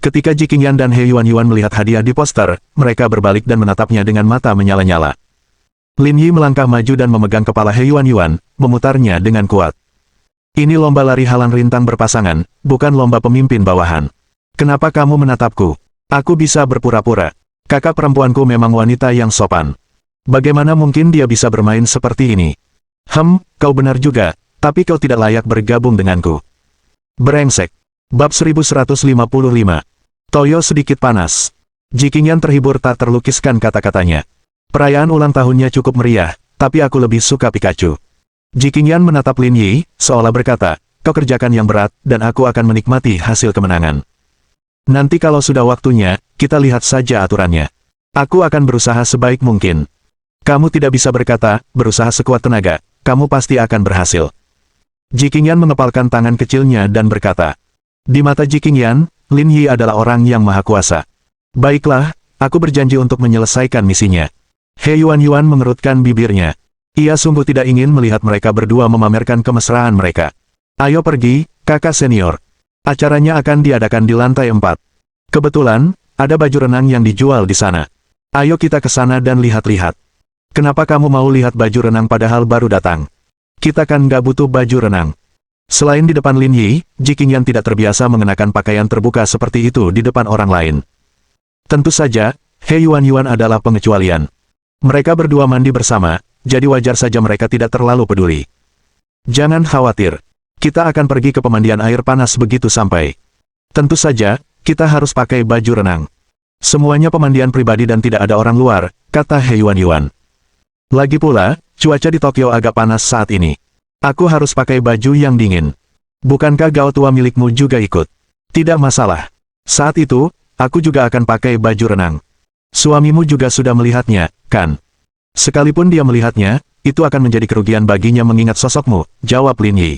Ketika Ji Qingyan dan He Yuan melihat hadiah di poster, mereka berbalik dan menatapnya dengan mata menyala-nyala. Lin Yi melangkah maju dan memegang kepala He Yuan, memutarnya dengan kuat. Ini lomba lari halang rintang berpasangan, bukan lomba pemimpin bawahan. Kenapa kamu menatapku? Aku bisa berpura-pura. Kakak perempuanku memang wanita yang sopan. Bagaimana mungkin dia bisa bermain seperti ini? Kau benar juga, tapi kau tidak layak bergabung denganku. Brengsek. Bab 1155. Toyo sedikit panas. Ji Qingyan terhibur tak terlukiskan kata-katanya. Perayaan ulang tahunnya cukup meriah, tapi aku lebih suka Pikachu. Ji Qingyan menatap Lin Yi, seolah berkata, kau kerjakan yang berat, dan aku akan menikmati hasil kemenangan. Nanti kalau sudah waktunya, kita lihat saja aturannya. Aku akan berusaha sebaik mungkin. Kamu tidak bisa berkata, berusaha sekuat tenaga, kamu pasti akan berhasil. Ji Qingyan mengepalkan tangan kecilnya dan berkata, di mata Ji Qingyan, Lin Yi adalah orang yang maha kuasa. Baiklah, aku berjanji untuk menyelesaikan misinya. He Yuan mengerutkan bibirnya. Ia sungguh tidak ingin melihat mereka berdua memamerkan kemesraan mereka. Ayo pergi, kakak senior. Acaranya akan diadakan di lantai 4. Kebetulan, ada baju renang yang dijual di sana. Ayo kita ke sana dan lihat-lihat. Kenapa kamu mau lihat baju renang padahal baru datang? Kita kan nggak butuh baju renang. Selain di depan Lin Yi, Ji Qingyan tidak terbiasa mengenakan pakaian terbuka seperti itu di depan orang lain. Tentu saja, He Yuan adalah pengecualian. Mereka berdua mandi bersama, jadi wajar saja mereka tidak terlalu peduli. Jangan khawatir. Kita akan pergi ke pemandian air panas begitu sampai. Tentu saja, kita harus pakai baju renang. Semuanya pemandian pribadi dan tidak ada orang luar, kata He Yuan. Lagi pula, cuaca di Tokyo agak panas saat ini. Aku harus pakai baju yang dingin. Bukankah Gao tua milikmu juga ikut? Tidak masalah. Saat itu, aku juga akan pakai baju renang. Suamimu juga sudah melihatnya, kan? Sekalipun dia melihatnya, itu akan menjadi kerugian baginya mengingat sosokmu, jawab Lin Yi.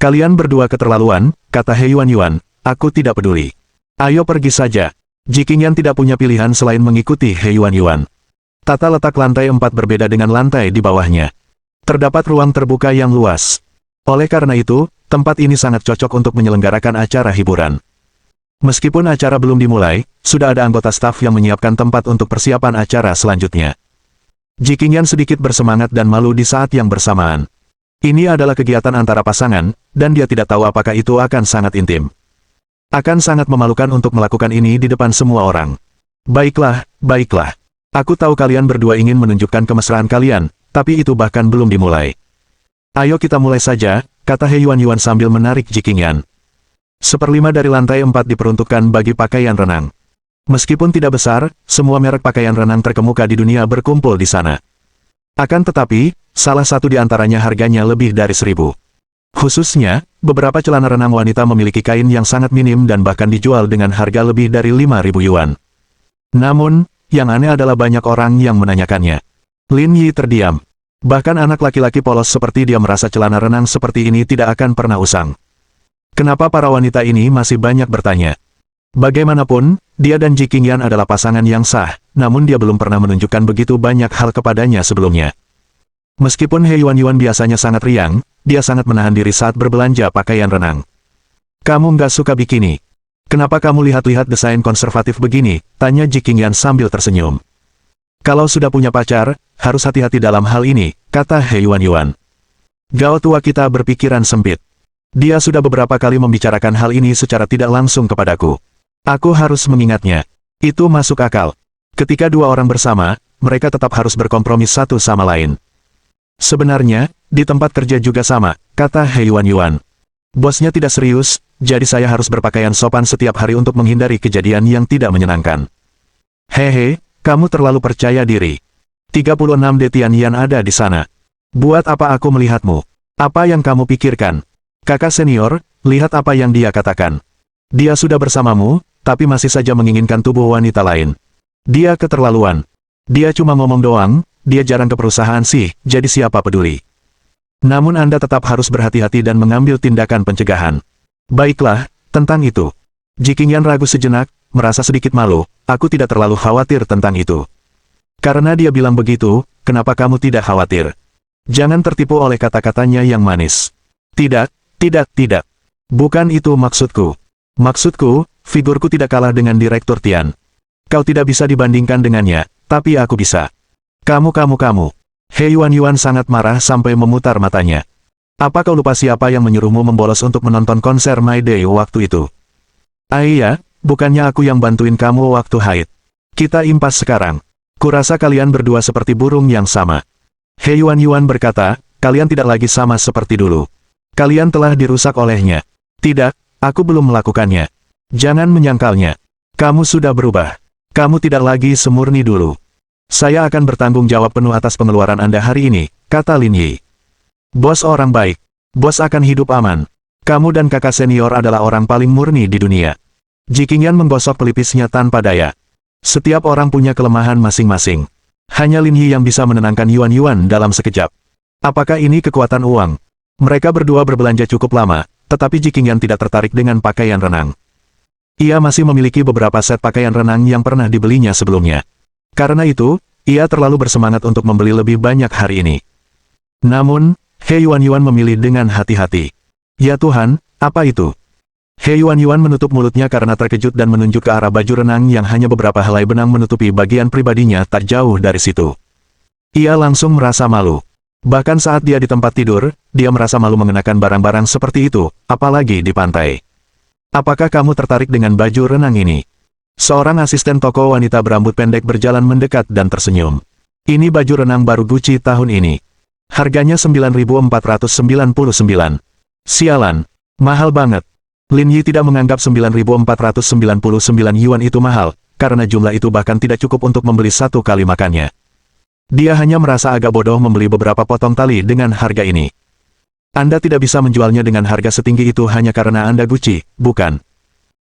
Kalian berdua keterlaluan, kata He Yuan, aku tidak peduli. Ayo pergi saja. Ji Qingyan tidak punya pilihan selain mengikuti He Yuan. Tata letak lantai 4 berbeda dengan lantai di bawahnya. Terdapat ruang terbuka yang luas. Oleh karena itu, tempat ini sangat cocok untuk menyelenggarakan acara hiburan. Meskipun acara belum dimulai, sudah ada anggota staf yang menyiapkan tempat untuk persiapan acara selanjutnya. Ji Qingyan sedikit bersemangat dan malu di saat yang bersamaan. Ini adalah kegiatan antara pasangan, dan dia tidak tahu apakah itu akan sangat intim. Akan sangat memalukan untuk melakukan ini di depan semua orang. Baiklah. Aku tahu kalian berdua ingin menunjukkan kemesraan kalian, tapi itu bahkan belum dimulai. Ayo kita mulai saja, kata He Yuan sambil menarik Ji Qingyan. 1/5 dari lantai 4 diperuntukkan bagi pakaian renang. Meskipun tidak besar, semua merek pakaian renang terkemuka di dunia berkumpul di sana. Akan tetapi, salah satu di antaranya harganya lebih dari 1.000. Khususnya, beberapa celana renang wanita memiliki kain yang sangat minim dan bahkan dijual dengan harga lebih dari 5.000 yuan. Namun, yang aneh adalah banyak orang yang menanyakannya. Lin Yi terdiam. Bahkan anak laki-laki polos seperti dia merasa celana renang seperti ini tidak akan pernah usang. Kenapa para wanita ini masih banyak bertanya? Bagaimanapun, dia dan Ji Qingyan adalah pasangan yang sah, namun dia belum pernah menunjukkan begitu banyak hal kepadanya sebelumnya. Meskipun He Yuan biasanya sangat riang, dia sangat menahan diri saat berbelanja pakaian renang. Kamu nggak suka bikini? Kenapa kamu lihat-lihat desain konservatif begini? Tanya Ji Qingyan sambil tersenyum. Kalau sudah punya pacar, harus hati-hati dalam hal ini, kata He Yuan. Gao tua kita berpikiran sempit. Dia sudah beberapa kali membicarakan hal ini secara tidak langsung kepadaku. Aku harus mengingatnya. Itu masuk akal. Ketika dua orang bersama, mereka tetap harus berkompromi satu sama lain. Sebenarnya, di tempat kerja juga sama, kata He Yuan. Bosnya tidak serius, jadi saya harus berpakaian sopan setiap hari untuk menghindari kejadian yang tidak menyenangkan. Hehe, kamu terlalu percaya diri. 36 Tianyan ada di sana. Buat apa aku melihatmu? Apa yang kamu pikirkan? Kakak senior, lihat apa yang dia katakan. Dia sudah bersamamu, tapi masih saja menginginkan tubuh wanita lain. Dia keterlaluan. Dia cuma ngomong doang, dia jarang ke perusahaan sih, jadi siapa peduli. Namun Anda tetap harus berhati-hati dan mengambil tindakan pencegahan. Baiklah, tentang itu. Jiqingyan ragu sejenak, merasa sedikit malu, aku tidak terlalu khawatir tentang itu. Karena dia bilang begitu, kenapa kamu tidak khawatir? Jangan tertipu oleh kata-katanya yang manis. Tidak, tidak. Bukan itu maksudku. Maksudku, figurku tidak kalah dengan Direktur Tian. Kau tidak bisa dibandingkan dengannya, tapi aku bisa. Kamu. He Yuan sangat marah sampai memutar matanya. Apa kau lupa siapa yang menyuruhmu membolos untuk menonton konser My Day waktu itu? Iya, bukannya aku yang bantuin kamu waktu haid. Kita impas sekarang. Kurasa kalian berdua seperti burung yang sama. He Yuan berkata, kalian tidak lagi sama seperti dulu. Kalian telah dirusak olehnya. Tidak, aku belum melakukannya. Jangan menyangkalnya. Kamu sudah berubah. Kamu tidak lagi semurni dulu. Saya akan bertanggung jawab penuh atas pengeluaran Anda hari ini, kata Lin Yi. Bos orang baik. Bos akan hidup aman. Kamu dan kakak senior adalah orang paling murni di dunia. Jiqingyan menggosok pelipisnya tanpa daya. Setiap orang punya kelemahan masing-masing. Hanya Lin Yi yang bisa menenangkan Yuan dalam sekejap. Apakah ini kekuatan uang? Mereka berdua berbelanja cukup lama, tetapi Jiqingyan tidak tertarik dengan pakaian renang. Ia masih memiliki beberapa set pakaian renang yang pernah dibelinya sebelumnya. Karena itu, ia terlalu bersemangat untuk membeli lebih banyak hari ini. Namun, He Yuan memilih dengan hati-hati. Ya Tuhan, apa itu? He Yuan menutup mulutnya karena terkejut dan menunjuk ke arah baju renang yang hanya beberapa helai benang menutupi bagian pribadinya tak jauh dari situ. Ia langsung merasa malu. Bahkan saat dia di tempat tidur, dia merasa malu mengenakan barang-barang seperti itu, apalagi di pantai. Apakah kamu tertarik dengan baju renang ini? Seorang asisten toko wanita berambut pendek berjalan mendekat dan tersenyum. Ini baju renang baru Gucci tahun ini. Harganya 9.499. Sialan, mahal banget. Lin Yi tidak menganggap 9.499 yuan itu mahal, karena jumlah itu bahkan tidak cukup untuk membeli satu kali makannya. Dia hanya merasa agak bodoh membeli beberapa potong tali dengan harga ini. Anda tidak bisa menjualnya dengan harga setinggi itu hanya karena Anda Gucci, bukan?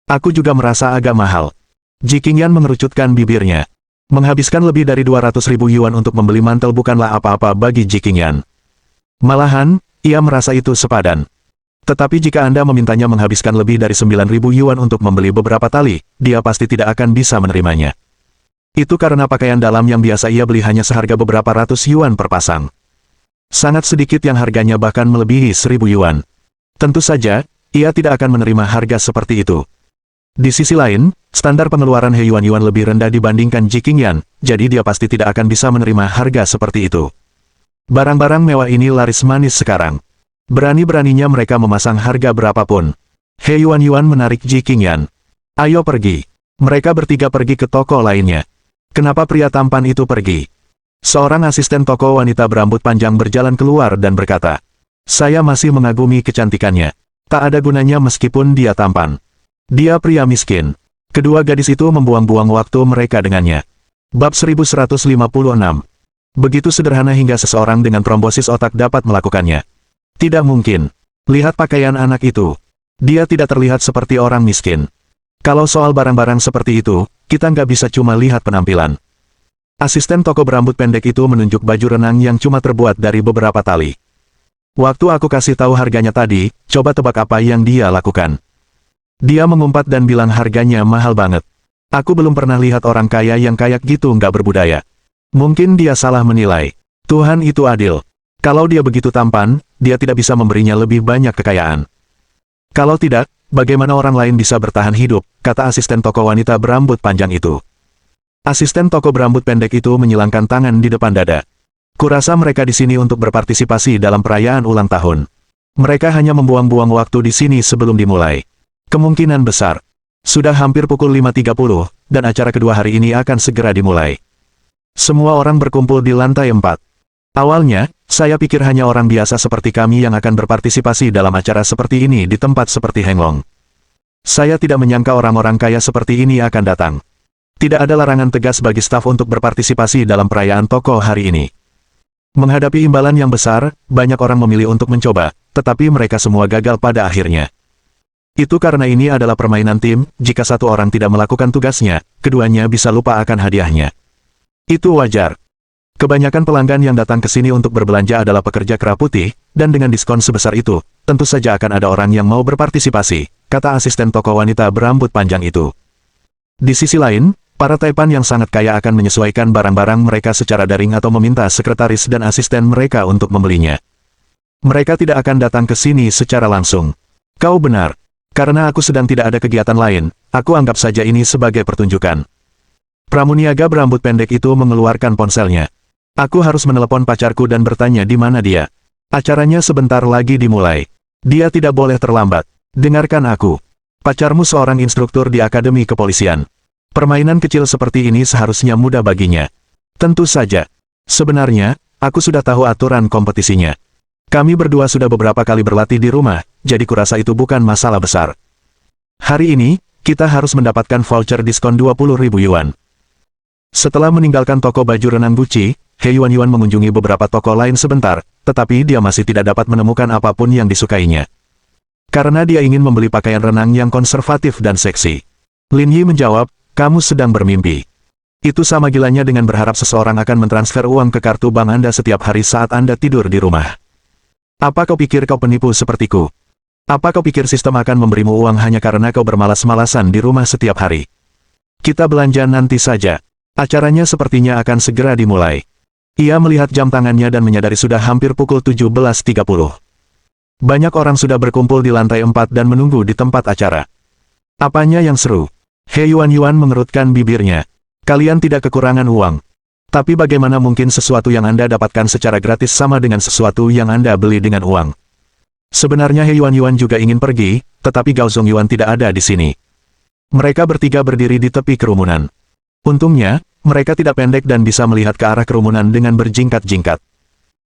Aku juga merasa agak mahal. Jiqingyan mengerucutkan bibirnya. Menghabiskan lebih dari 200.000 yuan untuk membeli mantel bukanlah apa-apa bagi Jiqingyan. Malahan, ia merasa itu sepadan. Tetapi jika Anda memintanya menghabiskan lebih dari 9.000 yuan untuk membeli beberapa tali, dia pasti tidak akan bisa menerimanya. Itu karena pakaian dalam yang biasa ia beli hanya seharga beberapa ratus yuan per pasang. Sangat sedikit yang harganya bahkan melebihi 1.000 yuan. Tentu saja, ia tidak akan menerima harga seperti itu. Di sisi lain, standar pengeluaran He Yuan lebih rendah dibandingkan Jiqingyan, jadi dia pasti tidak akan bisa menerima harga seperti itu. Barang-barang mewah ini laris manis sekarang. Berani-beraninya mereka memasang harga berapapun. He Yuan menarik Jiqingyan. Ayo pergi. Mereka bertiga pergi ke toko lainnya. Kenapa pria tampan itu pergi? Seorang asisten toko wanita berambut panjang berjalan keluar dan berkata, saya masih mengagumi kecantikannya. Tak ada gunanya meskipun dia tampan. Dia pria miskin. Kedua gadis itu membuang-buang waktu mereka dengannya. Bab 1156. Begitu sederhana hingga seseorang dengan trombosis otak dapat melakukannya. Tidak mungkin. Lihat pakaian anak itu. Dia tidak terlihat seperti orang miskin. Kalau soal barang-barang seperti itu, kita nggak bisa cuma lihat penampilan. Asisten toko berambut pendek itu menunjuk baju renang yang cuma terbuat dari beberapa tali. Waktu aku kasih tahu harganya tadi, coba tebak apa yang dia lakukan. Dia mengumpat dan bilang harganya mahal banget. Aku belum pernah lihat orang kaya yang kayak gitu nggak berbudaya. Mungkin dia salah menilai. Tuhan itu adil. Kalau dia begitu tampan, dia tidak bisa memberinya lebih banyak kekayaan. Kalau tidak, bagaimana orang lain bisa bertahan hidup, kata asisten toko wanita berambut panjang itu. Asisten toko berambut pendek itu menyilangkan tangan di depan dada. Kurasa mereka di sini untuk berpartisipasi dalam perayaan ulang tahun. Mereka hanya membuang-buang waktu di sini sebelum dimulai. Kemungkinan besar. Sudah hampir pukul 5.30, dan acara kedua hari ini akan segera dimulai. Semua orang berkumpul di lantai 4. Awalnya, saya pikir hanya orang biasa seperti kami yang akan berpartisipasi dalam acara seperti ini di tempat seperti Henglong. Saya tidak menyangka orang-orang kaya seperti ini akan datang. Tidak ada larangan tegas bagi staf untuk berpartisipasi dalam perayaan toko hari ini. Menghadapi imbalan yang besar, banyak orang memilih untuk mencoba, tetapi mereka semua gagal pada akhirnya. Itu karena ini adalah permainan tim, jika satu orang tidak melakukan tugasnya, keduanya bisa lupa akan hadiahnya. Itu wajar. Kebanyakan pelanggan yang datang ke sini untuk berbelanja adalah pekerja kera putih, dan dengan diskon sebesar itu, tentu saja akan ada orang yang mau berpartisipasi, kata asisten toko wanita berambut panjang itu. Di sisi lain, para Taipan yang sangat kaya akan menyesuaikan barang-barang mereka secara daring atau meminta sekretaris dan asisten mereka untuk membelinya. Mereka tidak akan datang ke sini secara langsung. Kau benar. Karena aku sedang tidak ada kegiatan lain, aku anggap saja ini sebagai pertunjukan. Pramuniaga berambut pendek itu mengeluarkan ponselnya. Aku harus menelepon pacarku dan bertanya di mana dia. Acaranya sebentar lagi dimulai. Dia tidak boleh terlambat. Dengarkan aku. Pacarmu seorang instruktur di Akademi Kepolisian. Permainan kecil seperti ini seharusnya mudah baginya. Tentu saja. Sebenarnya, aku sudah tahu aturan kompetisinya. Kami berdua sudah beberapa kali berlatih di rumah, jadi kurasa itu bukan masalah besar. Hari ini, kita harus mendapatkan voucher diskon 20.000 yuan. Setelah meninggalkan toko baju renang Gucci, He Yuan mengunjungi beberapa toko lain sebentar, tetapi dia masih tidak dapat menemukan apapun yang disukainya. Karena dia ingin membeli pakaian renang yang konservatif dan seksi. Lin Yi menjawab, kamu sedang bermimpi. Itu sama gilanya dengan berharap seseorang akan mentransfer uang ke kartu bank Anda setiap hari saat Anda tidur di rumah. Apa kau pikir kau penipu sepertiku? Apa kau pikir sistem akan memberimu uang hanya karena kau bermalas-malasan di rumah setiap hari? Kita belanja nanti saja. Acaranya sepertinya akan segera dimulai. Ia melihat jam tangannya dan menyadari sudah hampir pukul 17.30. Banyak orang sudah berkumpul di lantai 4 dan menunggu di tempat acara. Apanya yang seru? He Yuan mengerutkan bibirnya. Kalian tidak kekurangan uang. Tapi bagaimana mungkin sesuatu yang Anda dapatkan secara gratis sama dengan sesuatu yang Anda beli dengan uang? Sebenarnya He Yuan juga ingin pergi, tetapi Gao Zongyuan tidak ada di sini. Mereka bertiga berdiri di tepi kerumunan. Untungnya, mereka tidak pendek dan bisa melihat ke arah kerumunan dengan berjingkat-jingkat.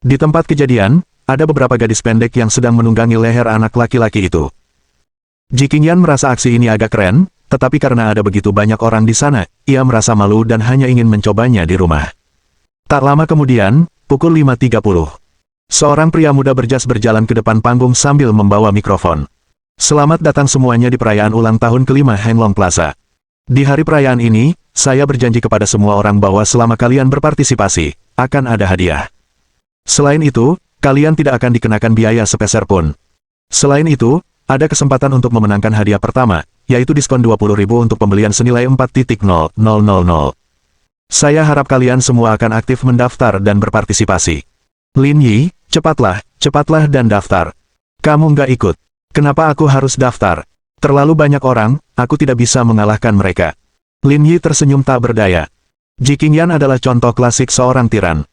Di tempat kejadian, ada beberapa gadis pendek yang sedang menunggangi leher anak laki-laki itu. Ji Qingyan merasa aksi ini agak keren, tetapi karena ada begitu banyak orang di sana, ia merasa malu dan hanya ingin mencobanya di rumah. Tak lama kemudian, pukul 5.30. Seorang pria muda berjas berjalan ke depan panggung sambil membawa mikrofon. Selamat datang semuanya di perayaan ulang tahun kelima Henglong Plaza. Di hari perayaan ini, saya berjanji kepada semua orang bahwa selama kalian berpartisipasi, akan ada hadiah. Selain itu, kalian tidak akan dikenakan biaya sepeser pun. Selain itu, ada kesempatan untuk memenangkan hadiah pertama, yaitu diskon 20.000 untuk pembelian senilai 4.000. Saya harap kalian semua akan aktif mendaftar dan berpartisipasi. Lin Yi, cepatlah dan daftar. Kamu nggak ikut. Kenapa aku harus daftar? Terlalu banyak orang, aku tidak bisa mengalahkan mereka. Lin Yi tersenyum tak berdaya. Ji Qingyan adalah contoh klasik seorang tiran.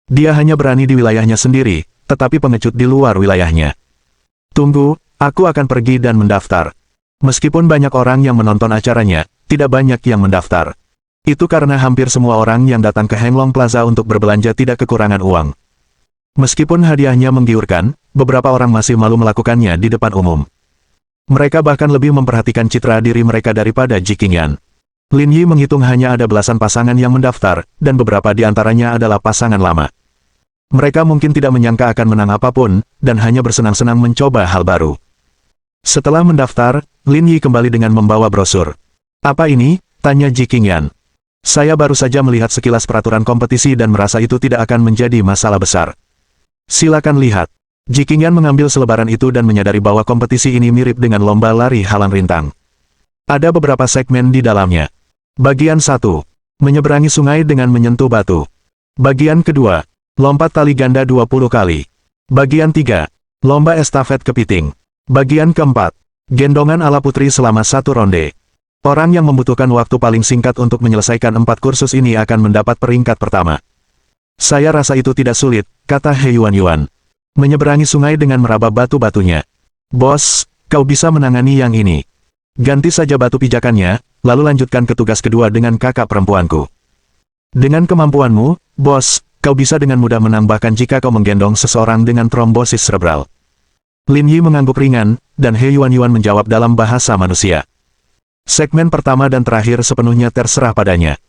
Dia hanya berani di wilayahnya sendiri, tetapi pengecut di luar wilayahnya. Tunggu, aku akan pergi dan mendaftar. Meskipun banyak orang yang menonton acaranya, tidak banyak yang mendaftar. Itu karena hampir semua orang yang datang ke Henglong Plaza untuk berbelanja tidak kekurangan uang. Meskipun hadiahnya menggiurkan, beberapa orang masih malu melakukannya di depan umum. Mereka bahkan lebih memperhatikan citra diri mereka daripada Ji Qingyan. Lin Yi menghitung hanya ada belasan pasangan yang mendaftar, dan beberapa di antaranya adalah pasangan lama. Mereka mungkin tidak menyangka akan menang apapun, dan hanya bersenang-senang mencoba hal baru. Setelah mendaftar, Lin Yi kembali dengan membawa brosur. Apa ini? Tanya Ji Qingyan. Saya baru saja melihat sekilas peraturan kompetisi dan merasa itu tidak akan menjadi masalah besar. Silakan lihat. Ji Qingyan mengambil selebaran itu dan menyadari bahwa kompetisi ini mirip dengan lomba lari halang rintang. Ada beberapa segmen di dalamnya. Bagian 1. Menyeberangi sungai dengan menyentuh batu. Bagian kedua. Lompat tali ganda 20 kali. Bagian 3. Lomba estafet kepiting. Bagian keempat. Gendongan ala putri selama 1 ronde. Orang yang membutuhkan waktu paling singkat untuk menyelesaikan 4 kursus ini akan mendapat peringkat pertama. Saya rasa itu tidak sulit, kata He Yuan. Menyeberangi sungai dengan meraba batu-batunya. Bos, kau bisa menangani yang ini. Ganti saja batu pijakannya, lalu lanjutkan ke tugas kedua dengan kakak perempuanku. Dengan kemampuanmu, bos, kau bisa dengan mudah menambahkan jika kau menggendong seseorang dengan trombosis cerebral. Lin Yi mengangguk ringan, dan He Yuan menjawab dalam bahasa manusia. Segmen pertama dan terakhir sepenuhnya terserah padanya.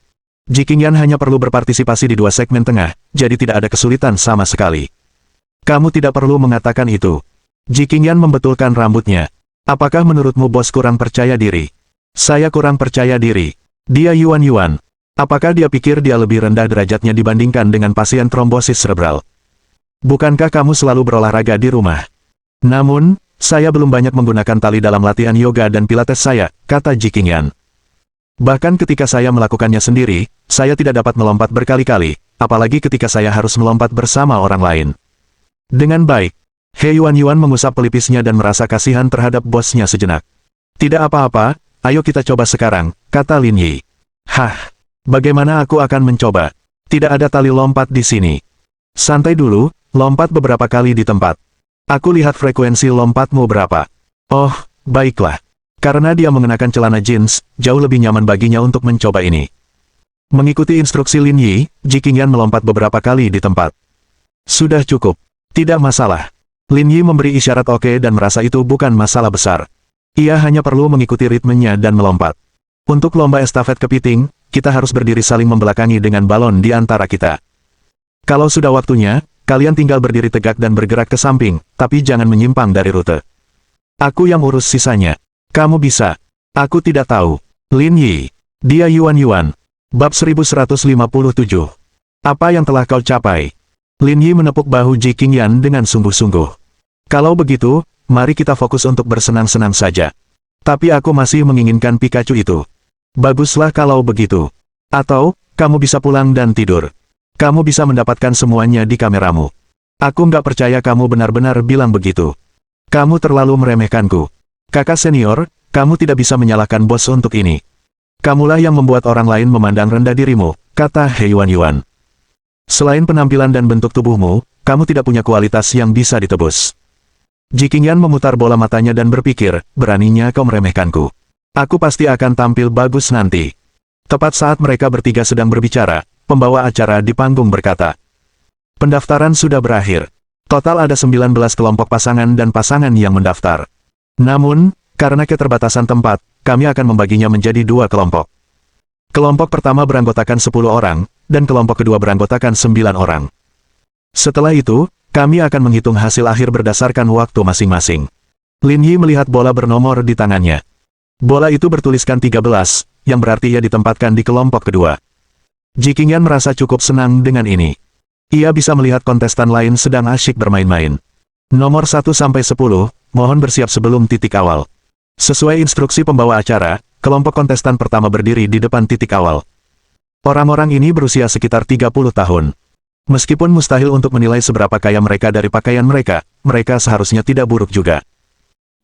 Ji Qingyan hanya perlu berpartisipasi di 2 segmen tengah, jadi tidak ada kesulitan sama sekali. Kamu tidak perlu mengatakan itu. Ji Qingyan membetulkan rambutnya. Apakah menurutmu bos kurang percaya diri? Saya kurang percaya diri. Dia Yuan. Apakah dia pikir dia lebih rendah derajatnya dibandingkan dengan pasien trombosis cerebral? Bukankah kamu selalu berolahraga di rumah? Namun, Saya belum banyak menggunakan tali dalam latihan yoga dan pilates saya, kata Ji Qingyan. Bahkan ketika saya melakukannya sendiri, saya tidak dapat melompat berkali-kali, apalagi ketika saya harus melompat bersama orang lain. Dengan baik, He Yuan mengusap pelipisnya dan merasa kasihan terhadap bosnya sejenak. Tidak apa-apa, ayo kita coba sekarang, kata Lin Yi. Hah, bagaimana aku akan mencoba? Tidak ada tali lompat di sini. Santai dulu, lompat beberapa kali di tempat. Aku lihat frekuensi lompatmu berapa. Oh, baiklah. Karena dia mengenakan celana jeans, jauh lebih nyaman baginya untuk mencoba ini. Mengikuti instruksi Lin Yi, Ji Qingyan melompat beberapa kali di tempat. Sudah cukup. Tidak masalah. Lin Yi memberi isyarat oke dan merasa itu bukan masalah besar. Ia hanya perlu mengikuti ritmenya dan melompat. Untuk lomba estafet kepiting, kita harus berdiri saling membelakangi dengan balon di antara kita. Kalau sudah waktunya, kalian tinggal berdiri tegak dan bergerak ke samping, tapi jangan menyimpang dari rute. Aku yang urus sisanya. Kamu bisa. Aku tidak tahu. Lin Yi. Dia Yuan. Bab 1157. Apa yang telah kau capai? Lin Yi menepuk bahu Ji Qingyan dengan sungguh-sungguh. Kalau begitu, mari kita fokus untuk bersenang-senang saja. Tapi aku masih menginginkan Pikachu itu. Baguslah kalau begitu. Atau, kamu bisa pulang dan tidur. Kamu bisa mendapatkan semuanya di kameramu. Aku nggak percaya kamu benar-benar bilang begitu. Kamu terlalu meremehkanku. Kakak senior, kamu tidak bisa menyalahkan bos untuk ini. Kamulah yang membuat orang lain memandang rendah dirimu, kata He Yuan. Selain penampilan dan bentuk tubuhmu, kamu tidak punya kualitas yang bisa ditebus. Ji Qingyan memutar bola matanya dan berpikir, beraninya kau meremehkanku. Aku pasti akan tampil bagus nanti. Tepat saat mereka bertiga sedang berbicara, pembawa acara di panggung berkata, pendaftaran sudah berakhir. Total ada 19 kelompok pasangan dan pasangan yang mendaftar. Namun, karena keterbatasan tempat, kami akan membaginya menjadi 2 kelompok. Kelompok pertama beranggotakan 10 orang, dan kelompok kedua beranggotakan 9 orang. Setelah itu, kami akan menghitung hasil akhir berdasarkan waktu masing-masing. Lin Yi melihat bola bernomor di tangannya. Bola itu bertuliskan 13, yang berarti ia ditempatkan di kelompok kedua. Ji Qingyan merasa cukup senang dengan ini. Ia bisa melihat kontestan lain sedang asyik bermain-main. Nomor 1 sampai 10, mohon bersiap sebelum titik awal. Sesuai instruksi pembawa acara, kelompok kontestan pertama berdiri di depan titik awal. Orang-orang ini berusia sekitar 30 tahun. Meskipun mustahil untuk menilai seberapa kaya mereka dari pakaian mereka, mereka seharusnya tidak buruk juga.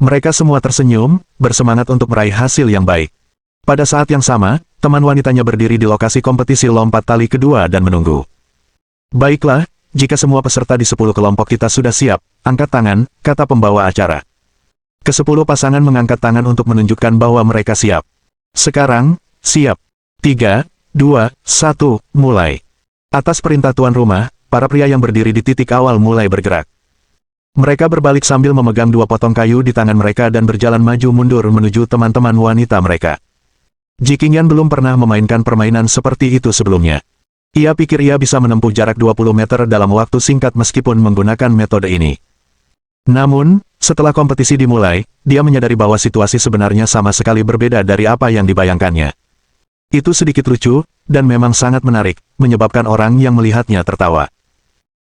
Mereka semua tersenyum, bersemangat untuk meraih hasil yang baik. Pada saat yang sama, teman wanitanya berdiri di lokasi kompetisi lompat tali kedua dan menunggu. Baiklah, jika semua peserta di 10 kelompok kita sudah siap, angkat tangan, kata pembawa acara. Ke-10 pasangan mengangkat tangan untuk menunjukkan bahwa mereka siap. Sekarang, siap. 3, 2, 1, mulai. Atas perintah tuan rumah, para pria yang berdiri di titik awal mulai bergerak. Mereka berbalik sambil memegang 2 potong kayu di tangan mereka dan berjalan maju mundur menuju teman-teman wanita mereka. Ji Qingyan belum pernah memainkan permainan seperti itu sebelumnya. Ia pikir ia bisa menempuh jarak 20 meter dalam waktu singkat meskipun menggunakan metode ini. Namun, setelah kompetisi dimulai, dia menyadari bahwa situasi sebenarnya sama sekali berbeda dari apa yang dibayangkannya. Itu sedikit lucu, dan memang sangat menarik, menyebabkan orang yang melihatnya tertawa.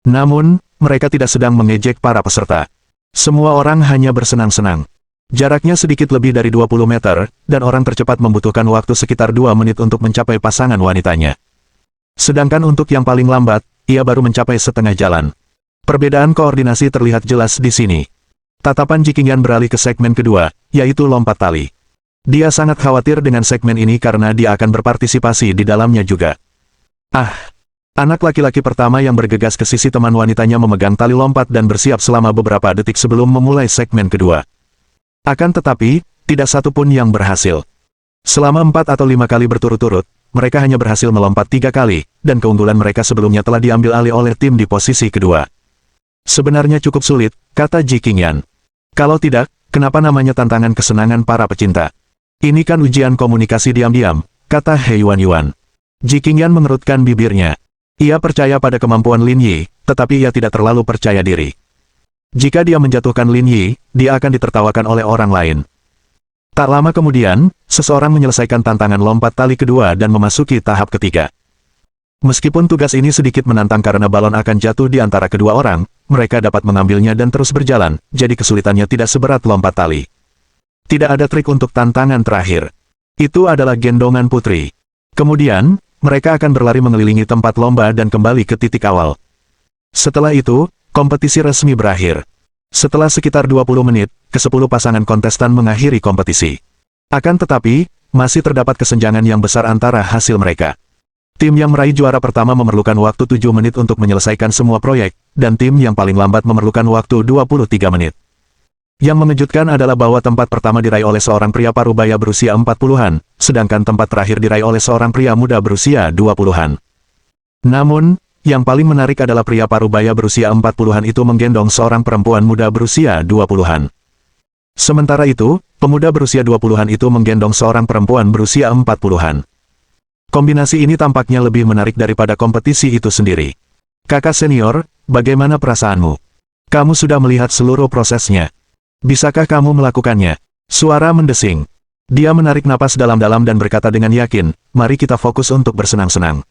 Namun, mereka tidak sedang mengejek para peserta. Semua orang hanya bersenang-senang. Jaraknya sedikit lebih dari 20 meter, dan orang tercepat membutuhkan waktu sekitar 2 menit untuk mencapai pasangan wanitanya. Sedangkan untuk yang paling lambat, ia baru mencapai setengah jalan. Perbedaan koordinasi terlihat jelas di sini. Tatapan Ji Qingyan beralih ke segmen kedua, yaitu lompat tali. Dia sangat khawatir dengan segmen ini karena dia akan berpartisipasi di dalamnya juga. Anak laki-laki pertama yang bergegas ke sisi teman wanitanya memegang tali lompat dan bersiap selama beberapa detik sebelum memulai segmen kedua. Akan tetapi, tidak satu pun yang berhasil. Selama 4 atau 5 kali berturut-turut, mereka hanya berhasil melompat 3 kali, dan keunggulan mereka sebelumnya telah diambil alih oleh tim di posisi kedua. Sebenarnya cukup sulit, kata Ji Qingyan. Kalau tidak, kenapa namanya tantangan kesenangan para pecinta? Ini kan ujian komunikasi diam-diam, kata He Yuan. Ji Qingyan mengerutkan bibirnya. Ia percaya pada kemampuan Lin Yi, tetapi ia tidak terlalu percaya diri. Jika dia menjatuhkan Lin Yi, dia akan ditertawakan oleh orang lain. Tak lama kemudian, seseorang menyelesaikan tantangan lompat tali kedua dan memasuki tahap ketiga. Meskipun tugas ini sedikit menantang karena balon akan jatuh di antara kedua orang, mereka dapat mengambilnya dan terus berjalan, jadi kesulitannya tidak seberat lompat tali. Tidak ada trik untuk tantangan terakhir. Itu adalah gendongan putri. Kemudian, mereka akan berlari mengelilingi tempat lomba dan kembali ke titik awal. Setelah itu, kompetisi resmi berakhir. Setelah sekitar 20 menit, ke-10 pasangan kontestan mengakhiri kompetisi. Akan tetapi, masih terdapat kesenjangan yang besar antara hasil mereka. Tim yang meraih juara pertama memerlukan waktu 7 menit untuk menyelesaikan semua proyek, dan tim yang paling lambat memerlukan waktu 23 menit. Yang mengejutkan adalah bahwa tempat pertama diraih oleh seorang pria parubaya berusia 40-an, sedangkan tempat terakhir diraih oleh seorang pria muda berusia 20-an. Namun, yang paling menarik adalah pria parubaya berusia 40-an itu menggendong seorang perempuan muda berusia 20-an. Sementara itu, pemuda berusia 20-an itu menggendong seorang perempuan berusia 40-an. Kombinasi ini tampaknya lebih menarik daripada kompetisi itu sendiri. Kakak senior, bagaimana perasaanmu? Kamu sudah melihat seluruh prosesnya. Bisakah kamu melakukannya? Suara mendesing. Dia menarik napas dalam-dalam dan berkata dengan yakin, mari kita fokus untuk bersenang-senang.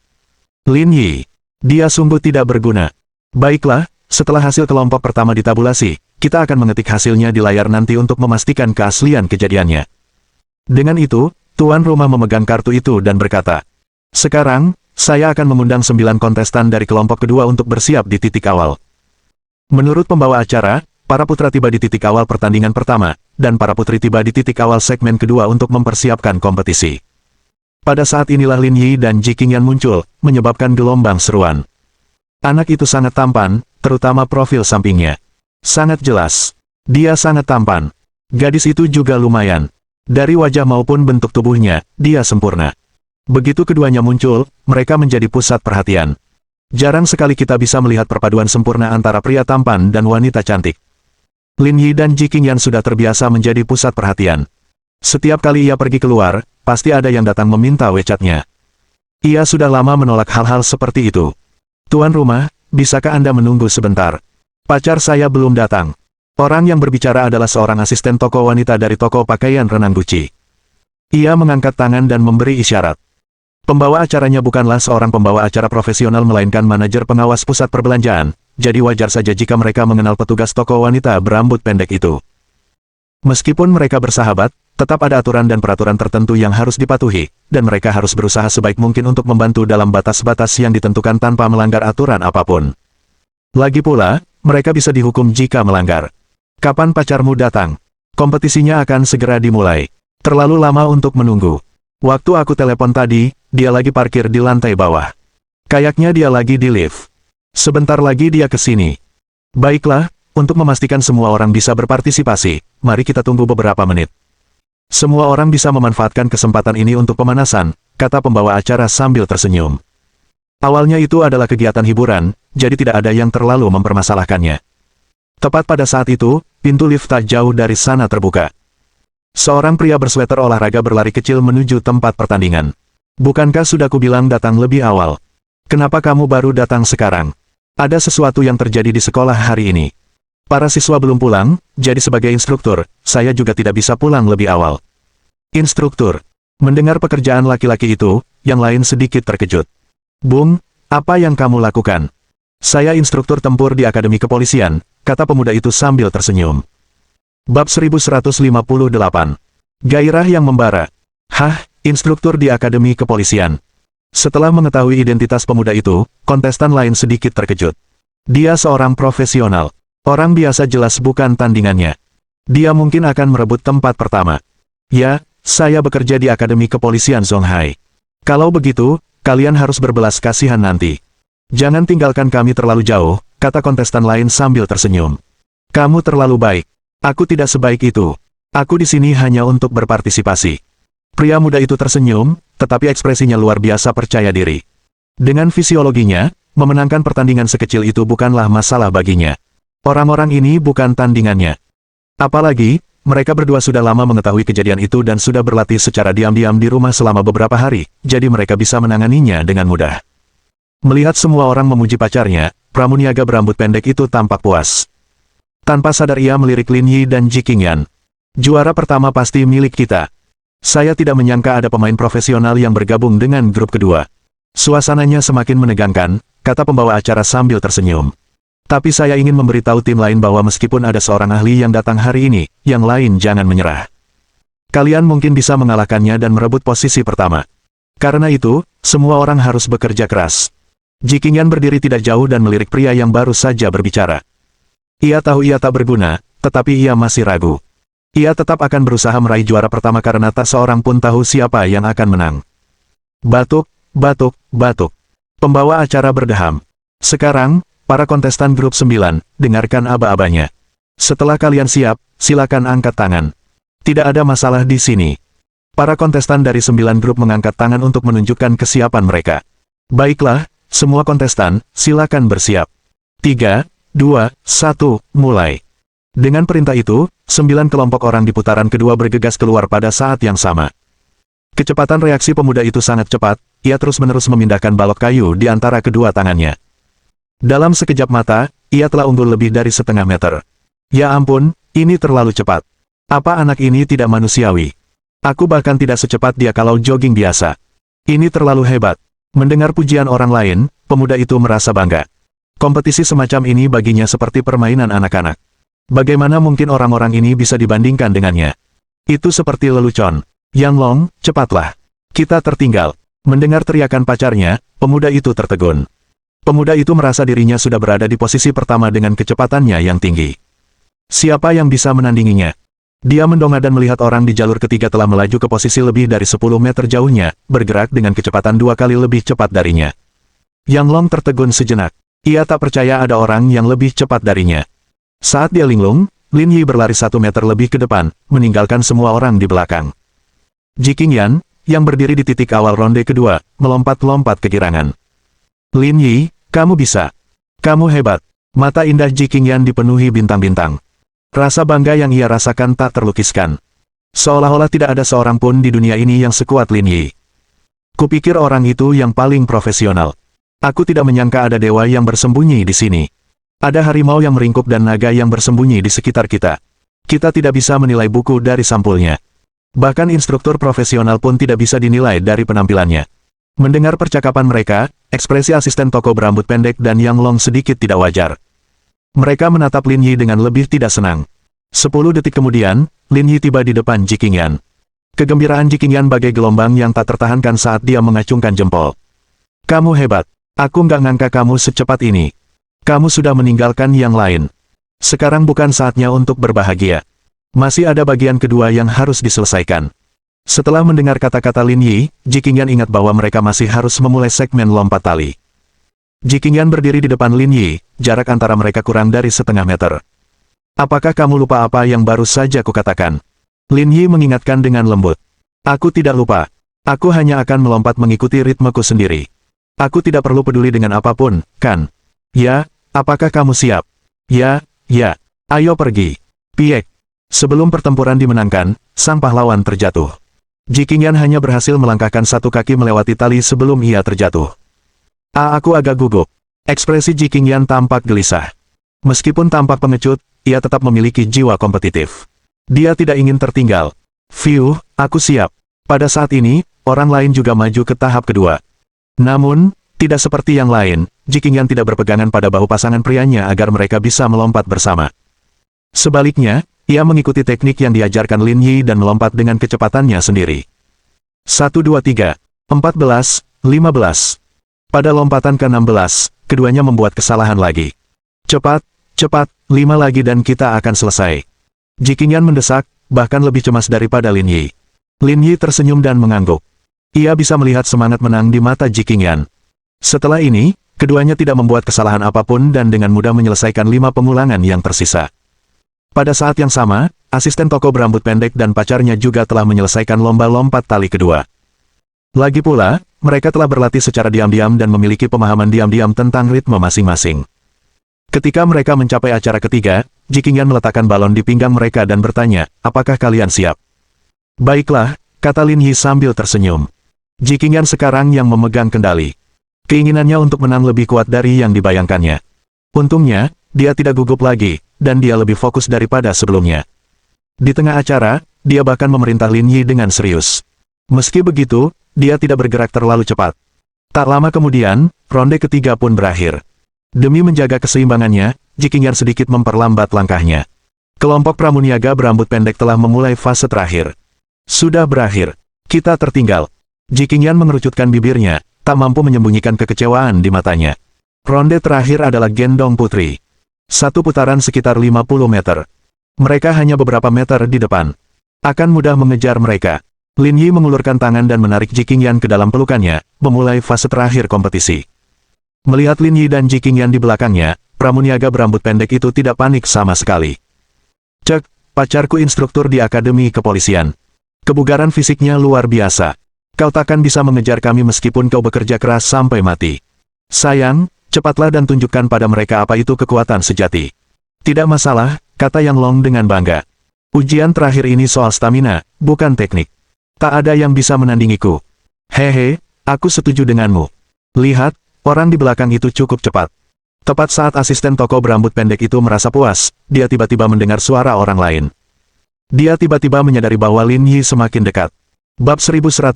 Lin Yi. Dia sungguh tidak berguna. Baiklah, setelah hasil kelompok pertama ditabulasi, kita akan mengetik hasilnya di layar nanti untuk memastikan keaslian kejadiannya. Dengan itu, tuan rumah memegang kartu itu dan berkata, sekarang, saya akan mengundang 9 kontestan dari kelompok kedua untuk bersiap di titik awal. Menurut pembawa acara, para putra tiba di titik awal pertandingan pertama, dan para putri tiba di titik awal segmen kedua untuk mempersiapkan kompetisi. Pada saat inilah Lin Yi dan Ji Qingyan muncul, menyebabkan gelombang seruan. Anak itu sangat tampan, terutama profil sampingnya. Sangat jelas. Dia sangat tampan. Gadis itu juga lumayan. Dari wajah maupun bentuk tubuhnya, dia sempurna. Begitu keduanya muncul, mereka menjadi pusat perhatian. Jarang sekali kita bisa melihat perpaduan sempurna antara pria tampan dan wanita cantik. Lin Yi dan Ji Qingyan sudah terbiasa menjadi pusat perhatian. Setiap kali ia pergi keluar, pasti ada yang datang meminta WeChat-nya. Ia sudah lama menolak hal-hal seperti itu. Tuan rumah, bisakah Anda menunggu sebentar? Pacar saya belum datang. Orang yang berbicara adalah seorang asisten toko wanita dari toko pakaian renang Gucci. Ia mengangkat tangan dan memberi isyarat. Pembawa acaranya bukanlah seorang pembawa acara profesional melainkan manajer pengawas pusat perbelanjaan, jadi wajar saja jika mereka mengenal petugas toko wanita berambut pendek itu. Meskipun mereka bersahabat, tetap ada aturan dan peraturan tertentu yang harus dipatuhi, dan mereka harus berusaha sebaik mungkin untuk membantu dalam batas-batas yang ditentukan tanpa melanggar aturan apapun. Lagi pula, mereka bisa dihukum jika melanggar. Kapan pacarmu datang? Kompetisinya akan segera dimulai. Terlalu lama untuk menunggu. Waktu aku telepon tadi, dia lagi parkir di lantai bawah. Kayaknya dia lagi di lift. Sebentar lagi dia ke sini. Baiklah, untuk memastikan semua orang bisa berpartisipasi, mari kita tunggu beberapa menit. Semua orang bisa memanfaatkan kesempatan ini untuk pemanasan, kata pembawa acara sambil tersenyum. Awalnya itu adalah kegiatan hiburan, jadi tidak ada yang terlalu mempermasalahkannya. Tepat pada saat itu, pintu lift tak jauh dari sana terbuka. Seorang pria bersweater olahraga berlari kecil menuju tempat pertandingan. Bukankah sudah kubilang datang lebih awal? Kenapa kamu baru datang sekarang? Ada sesuatu yang terjadi di sekolah hari ini. Para siswa belum pulang, jadi sebagai instruktur, saya juga tidak bisa pulang lebih awal. Instruktur. Mendengar pekerjaan laki-laki itu, yang lain sedikit terkejut. Bung, apa yang kamu lakukan? Saya instruktur tempur di Akademi Kepolisian, kata pemuda itu sambil tersenyum. Bab 1158. Gairah yang membara. Hah, instruktur di Akademi Kepolisian. Setelah mengetahui identitas pemuda itu, kontestan lain sedikit terkejut. Dia seorang profesional. Orang biasa jelas bukan tandingannya. Dia mungkin akan merebut tempat pertama. Ya, saya bekerja di Akademi Kepolisian Zonghai. Kalau begitu, kalian harus berbelas kasihan nanti. Jangan tinggalkan kami terlalu jauh, kata kontestan lain sambil tersenyum. Kamu terlalu baik. Aku tidak sebaik itu. Aku di sini hanya untuk berpartisipasi. Pria muda itu tersenyum, tetapi ekspresinya luar biasa percaya diri. Dengan fisiologinya, memenangkan pertandingan sekecil itu bukanlah masalah baginya. Orang-orang ini bukan tandingannya. Apalagi, mereka berdua sudah lama mengetahui kejadian itu dan sudah berlatih secara diam-diam di rumah selama beberapa hari, jadi mereka bisa menanganinya dengan mudah. Melihat semua orang memuji pacarnya, pramuniaga berambut pendek itu tampak puas. Tanpa sadar ia melirik Lin Yi dan Ji Qingyan. Juara pertama pasti milik kita. Saya tidak menyangka ada pemain profesional yang bergabung dengan grup kedua. Suasananya semakin menegangkan, kata pembawa acara sambil tersenyum. Tapi saya ingin memberitahu tim lain bahwa meskipun ada seorang ahli yang datang hari ini, yang lain jangan menyerah. Kalian mungkin bisa mengalahkannya dan merebut posisi pertama. Karena itu, semua orang harus bekerja keras. Jikinyan berdiri tidak jauh dan melirik pria yang baru saja berbicara. Ia tahu ia tak berguna, tetapi ia masih ragu. Ia tetap akan berusaha meraih juara pertama karena tak seorang pun tahu siapa yang akan menang. Batuk, batuk, batuk. Pembawa acara berdeham. Sekarang, para kontestan grup 9, dengarkan aba-abanya. Setelah kalian siap, silakan angkat tangan. Tidak ada masalah di sini. Para kontestan dari 9 grup mengangkat tangan untuk menunjukkan kesiapan mereka. Baiklah, semua kontestan, silakan bersiap. 3, 2, 1, mulai. Dengan perintah itu, 9 kelompok orang di putaran kedua bergegas keluar pada saat yang sama. Kecepatan reaksi pemuda itu sangat cepat, ia terus-menerus memindahkan balok kayu di antara kedua tangannya. Dalam sekejap mata, ia telah unggul lebih dari setengah meter. Ya ampun, ini terlalu cepat. Apa anak ini tidak manusiawi? Aku bahkan tidak secepat dia kalau jogging biasa. Ini terlalu hebat. Mendengar pujian orang lain, pemuda itu merasa bangga. Kompetisi semacam ini baginya seperti permainan anak-anak. Bagaimana mungkin orang-orang ini bisa dibandingkan dengannya? Itu seperti lelucon. Yang Long, cepatlah. Kita tertinggal. Mendengar teriakan pacarnya, pemuda itu tertegun. Pemuda itu merasa dirinya sudah berada di posisi pertama dengan kecepatannya yang tinggi. Siapa yang bisa menandinginya? Dia mendongak dan melihat orang di jalur ketiga telah melaju ke posisi lebih dari 10 meter jauhnya, bergerak dengan kecepatan 2 kali lebih cepat darinya. Yang Long tertegun sejenak. Ia tak percaya ada orang yang lebih cepat darinya. Saat dia linglung, Lin Yi berlari 1 meter lebih ke depan, meninggalkan semua orang di belakang. Jikinyan, yang berdiri di titik awal ronde kedua, melompat-lompat kegirangan. Lin Yi, kamu bisa. Kamu hebat. Mata indah Jikinyan dipenuhi bintang-bintang. Rasa bangga yang ia rasakan tak terlukiskan. Seolah-olah tidak ada seorang pun di dunia ini yang sekuat Lin Yi. Kupikir orang itu yang paling profesional. Aku tidak menyangka ada dewa yang bersembunyi di sini. Ada harimau yang meringkuk dan naga yang bersembunyi di sekitar kita. Kita tidak bisa menilai buku dari sampulnya. Bahkan instruktur profesional pun tidak bisa dinilai dari penampilannya. Mendengar percakapan mereka, ekspresi asisten toko berambut pendek dan Yang Long sedikit tidak wajar. Mereka menatap Lin Yi dengan lebih tidak senang. 10 detik kemudian, Lin Yi tiba di depan Jikinyan. Kegembiraan Jikinyan bagai gelombang yang tak tertahankan saat dia mengacungkan jempol. Kamu hebat. Aku nggak ngangka kamu secepat ini. Kamu sudah meninggalkan yang lain. Sekarang bukan saatnya untuk berbahagia. Masih ada bagian kedua yang harus diselesaikan. Setelah mendengar kata-kata Lin Yi, Jikinyan ingat bahwa mereka masih harus memulai segmen lompat tali. Jikinyan berdiri di depan Lin Yi, jarak antara mereka kurang dari setengah meter. Apakah kamu lupa apa yang baru saja kukatakan? Lin Yi mengingatkan dengan lembut. Aku tidak lupa. Aku hanya akan melompat mengikuti ritmeku sendiri. Aku tidak perlu peduli dengan apapun, kan? Ya, apakah kamu siap? Ya, ya. Ayo pergi. Piek. Sebelum pertempuran dimenangkan, sang pahlawan terjatuh. Jikinyan hanya berhasil melangkahkan satu kaki melewati tali sebelum ia terjatuh. Aku agak gugup. Ekspresi Jikinyan tampak gelisah. Meskipun tampak pengecut, ia tetap memiliki jiwa kompetitif. Dia tidak ingin tertinggal. Fiuh, aku siap. Pada saat ini, orang lain juga maju ke tahap kedua. Namun, tidak seperti yang lain, Jikinyan tidak berpegangan pada bahu pasangan prianya agar mereka bisa melompat bersama. Sebaliknya, ia mengikuti teknik yang diajarkan Lin Yi dan melompat dengan kecepatannya sendiri. 1, 2, 3, 14, 15. Pada lompatan ke-16, keduanya membuat kesalahan lagi. Cepat, cepat, 5 lagi dan kita akan selesai. Jikinyan mendesak, bahkan lebih cemas daripada Lin Yi. Lin Yi tersenyum dan mengangguk. Ia bisa melihat semangat menang di mata Jikinyan. Setelah ini, keduanya tidak membuat kesalahan apapun dan dengan mudah menyelesaikan 5 pengulangan yang tersisa. Pada saat yang sama, asisten toko berambut pendek dan pacarnya juga telah menyelesaikan lomba lompat tali kedua. Lagi pula, mereka telah berlatih secara diam-diam dan memiliki pemahaman diam-diam tentang ritme masing-masing. Ketika mereka mencapai acara ketiga, Jikinyan meletakkan balon di pinggang mereka dan bertanya, apakah kalian siap? Baiklah, kata Lin Yi sambil tersenyum. Jikinyan sekarang yang memegang kendali. Keinginannya untuk menang lebih kuat dari yang dibayangkannya. Untungnya, dia tidak gugup lagi, dan dia lebih fokus daripada sebelumnya. Di tengah acara, dia bahkan memerintah Lin Yi dengan serius. Meski begitu, dia tidak bergerak terlalu cepat. Tak lama kemudian, ronde ketiga pun berakhir. Demi menjaga keseimbangannya, Jiqingyan sedikit memperlambat langkahnya. Kelompok pramuniaga berambut pendek telah memulai fase terakhir. Sudah berakhir. Kita tertinggal. Jiqingyan mengerucutkan bibirnya, tak mampu menyembunyikan kekecewaan di matanya. Ronde terakhir adalah gendong putri. Satu putaran sekitar 50 meter. Mereka hanya beberapa meter di depan. Akan mudah mengejar mereka. Lin Yi mengulurkan tangan dan menarik Jiqingyan ke dalam pelukannya, memulai fase terakhir kompetisi. Melihat Lin Yi dan Jiqingyan di belakangnya, pramuniaga berambut pendek itu tidak panik sama sekali. Cek, pacarku instruktur di Akademi Kepolisian. Kebugaran fisiknya luar biasa. Kau takkan bisa mengejar kami meskipun kau bekerja keras sampai mati. Sayang, cepatlah dan tunjukkan pada mereka apa itu kekuatan sejati. Tidak masalah, kata Yang Long dengan bangga. Ujian terakhir ini soal stamina, bukan teknik. Tak ada yang bisa menandingiku. Hehe, aku setuju denganmu. Lihat, orang di belakang itu cukup cepat. Tepat saat asisten toko berambut pendek itu merasa puas, dia tiba-tiba mendengar suara orang lain. Dia tiba-tiba menyadari bahwa Lin Yi semakin dekat. Bab 1159.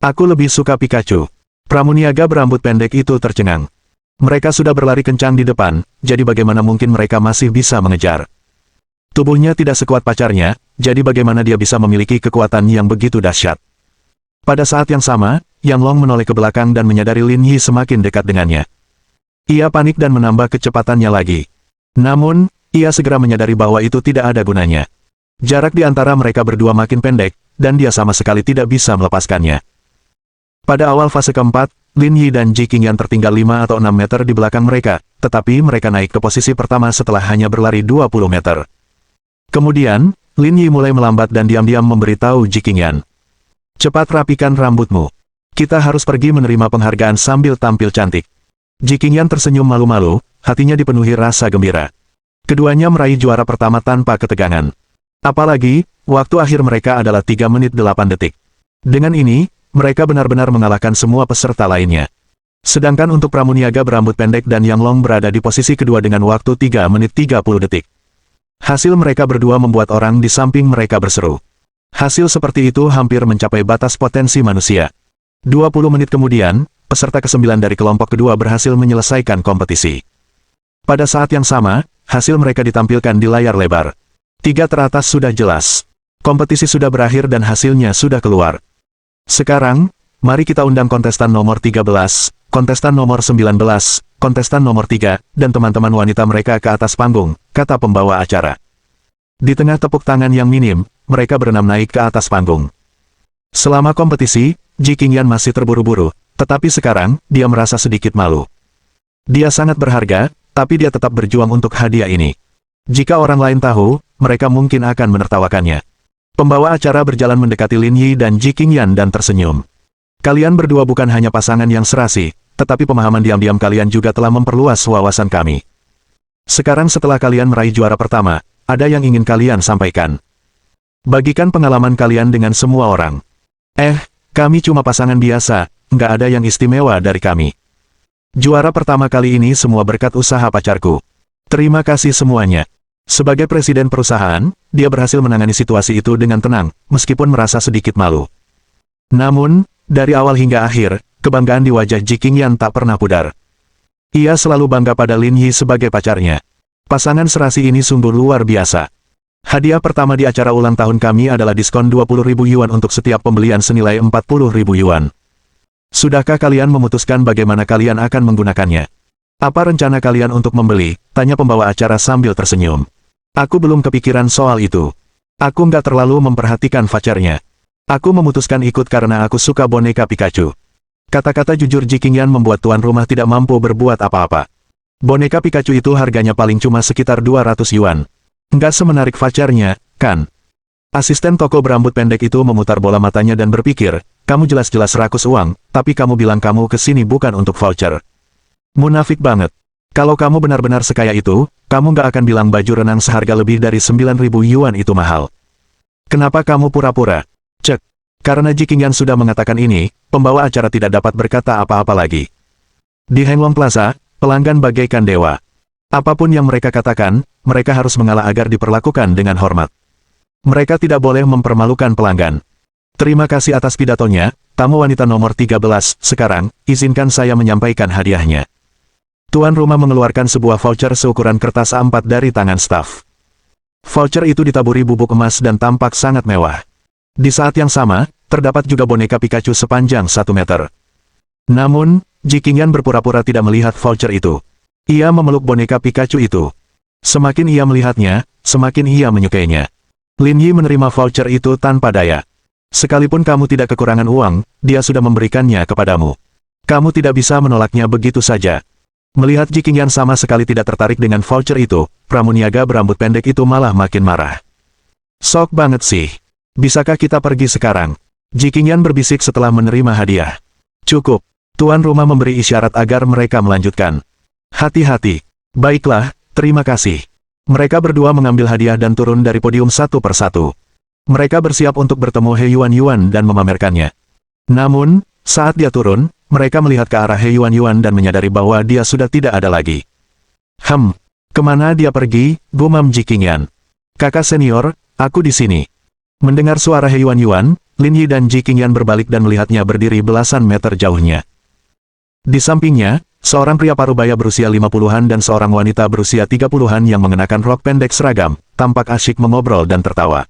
Aku lebih suka Pikachu. Pramuniaga berambut pendek itu tercengang. Mereka sudah berlari kencang di depan, jadi bagaimana mungkin mereka masih bisa mengejar? Tubuhnya tidak sekuat pacarnya, jadi bagaimana dia bisa memiliki kekuatan yang begitu dahsyat? Pada saat yang sama, Yang Long menoleh ke belakang dan menyadari Lin Yi semakin dekat dengannya. Ia panik dan menambah kecepatannya lagi. Namun, ia segera menyadari bahwa itu tidak ada gunanya. Jarak di antara mereka berdua makin pendek, dan dia sama sekali tidak bisa melepaskannya. Pada awal fase keempat, Lin Yi dan Jiqingyan tertinggal 5 atau 6 meter di belakang mereka, tetapi mereka naik ke posisi pertama setelah hanya berlari 20 meter. Kemudian, Lin Yi mulai melambat dan diam-diam memberitahu Jiqingyan. Cepat rapikan rambutmu. Kita harus pergi menerima penghargaan sambil tampil cantik. Jiqingyan tersenyum malu-malu, hatinya dipenuhi rasa gembira. Keduanya meraih juara pertama tanpa ketegangan. Apalagi, waktu akhir mereka adalah 3 menit 8 detik. Dengan ini, mereka benar-benar mengalahkan semua peserta lainnya. Sedangkan untuk pramuniaga berambut pendek dan Yang Long berada di posisi kedua dengan waktu 3 menit 30 detik. Hasil mereka berdua membuat orang di samping mereka berseru. Hasil seperti itu hampir mencapai batas potensi manusia. 20 menit kemudian, peserta ke-9 dari kelompok kedua berhasil menyelesaikan kompetisi. Pada saat yang sama, hasil mereka ditampilkan di layar lebar. 3 teratas sudah jelas. Kompetisi sudah berakhir dan hasilnya sudah keluar. Sekarang, mari kita undang kontestan nomor 13, kontestan nomor 19, kontestan nomor 3, dan teman-teman wanita mereka ke atas panggung, kata pembawa acara. Di tengah tepuk tangan yang minim, mereka berenam naik ke atas panggung. Selama kompetisi, Jiqingyan masih terburu-buru, tetapi sekarang, dia merasa sedikit malu. Dia sangat berharga, tapi dia tetap berjuang untuk hadiah ini. Jika orang lain tahu, mereka mungkin akan menertawakannya. Pembawa acara berjalan mendekati Lin Yi dan Jiqingyan dan tersenyum. Kalian berdua bukan hanya pasangan yang serasi, tetapi pemahaman diam-diam kalian juga telah memperluas wawasan kami. Sekarang setelah kalian meraih juara pertama, ada yang ingin kalian sampaikan. Bagikan pengalaman kalian dengan semua orang. Kami cuma pasangan biasa, nggak ada yang istimewa dari kami. Juara pertama kali ini semua berkat usaha pacarku. Terima kasih semuanya. Sebagai presiden perusahaan, dia berhasil menangani situasi itu dengan tenang, meskipun merasa sedikit malu. Namun, dari awal hingga akhir, kebanggaan di wajah Jiqingyan tak pernah pudar. Ia selalu bangga pada Lin Yi sebagai pacarnya. Pasangan serasi ini sungguh luar biasa. Hadiah pertama di acara ulang tahun kami adalah diskon 20.000 yuan untuk setiap pembelian senilai 40.000 yuan. Sudahkah kalian memutuskan bagaimana kalian akan menggunakannya? Apa rencana kalian untuk membeli? Tanya pembawa acara sambil tersenyum. Aku belum kepikiran soal itu. Aku nggak terlalu memperhatikan pacarnya. Aku memutuskan ikut karena aku suka boneka Pikachu. Kata-kata jujur Jiqingyan membuat tuan rumah tidak mampu berbuat apa-apa. Boneka Pikachu itu harganya paling cuma sekitar 200 yuan. Nggak semenarik pacarnya, kan? Asisten toko berambut pendek itu memutar bola matanya dan berpikir, kamu jelas-jelas rakus uang, tapi kamu bilang kamu kesini bukan untuk voucher. Munafik banget. Kalau kamu benar-benar sekaya itu, kamu nggak akan bilang baju renang seharga lebih dari 9.000 yuan itu mahal. Kenapa kamu pura-pura? Cek. Karena Jiqingyan sudah mengatakan ini, pembawa acara tidak dapat berkata apa-apa lagi. Di Henglong Plaza, pelanggan bagaikan dewa. Apapun yang mereka katakan, mereka harus mengalah agar diperlakukan dengan hormat. Mereka tidak boleh mempermalukan pelanggan. Terima kasih atas pidatonya, tamu wanita nomor 13, sekarang, izinkan saya menyampaikan hadiahnya. Tuan rumah mengeluarkan sebuah voucher seukuran kertas A4 dari tangan staf. Voucher itu ditaburi bubuk emas dan tampak sangat mewah. Di saat yang sama, terdapat juga boneka Pikachu sepanjang 1 meter. Namun, Jikinyan berpura-pura tidak melihat voucher itu. Ia memeluk boneka Pikachu itu. Semakin ia melihatnya, semakin ia menyukainya. Lin Yi menerima voucher itu tanpa daya. Sekalipun kamu tidak kekurangan uang, dia sudah memberikannya kepadamu. Kamu tidak bisa menolaknya begitu saja. Melihat Jikinyan sama sekali tidak tertarik dengan voucher itu, pramuniaga berambut pendek itu malah makin marah. Sok banget sih. Bisakah kita pergi sekarang? Jikinyan berbisik setelah menerima hadiah. Cukup. Tuan rumah memberi isyarat agar mereka melanjutkan. Hati-hati. Baiklah, terima kasih. Mereka berdua mengambil hadiah dan turun dari podium satu persatu. Mereka bersiap untuk bertemu He Yuan dan memamerkannya. Namun, saat dia turun, mereka melihat ke arah He Yuan dan menyadari bahwa dia sudah tidak ada lagi. Kemana dia pergi? Gumam Jikinyan. Kakak senior, aku di sini. Mendengar suara He Yuan, Lin Yi dan Jikinyan berbalik dan melihatnya berdiri belasan meter jauhnya. Di sampingnya, seorang pria parubaya berusia 50-an dan seorang wanita berusia 30-an yang mengenakan rok pendek seragam, tampak asyik mengobrol dan tertawa.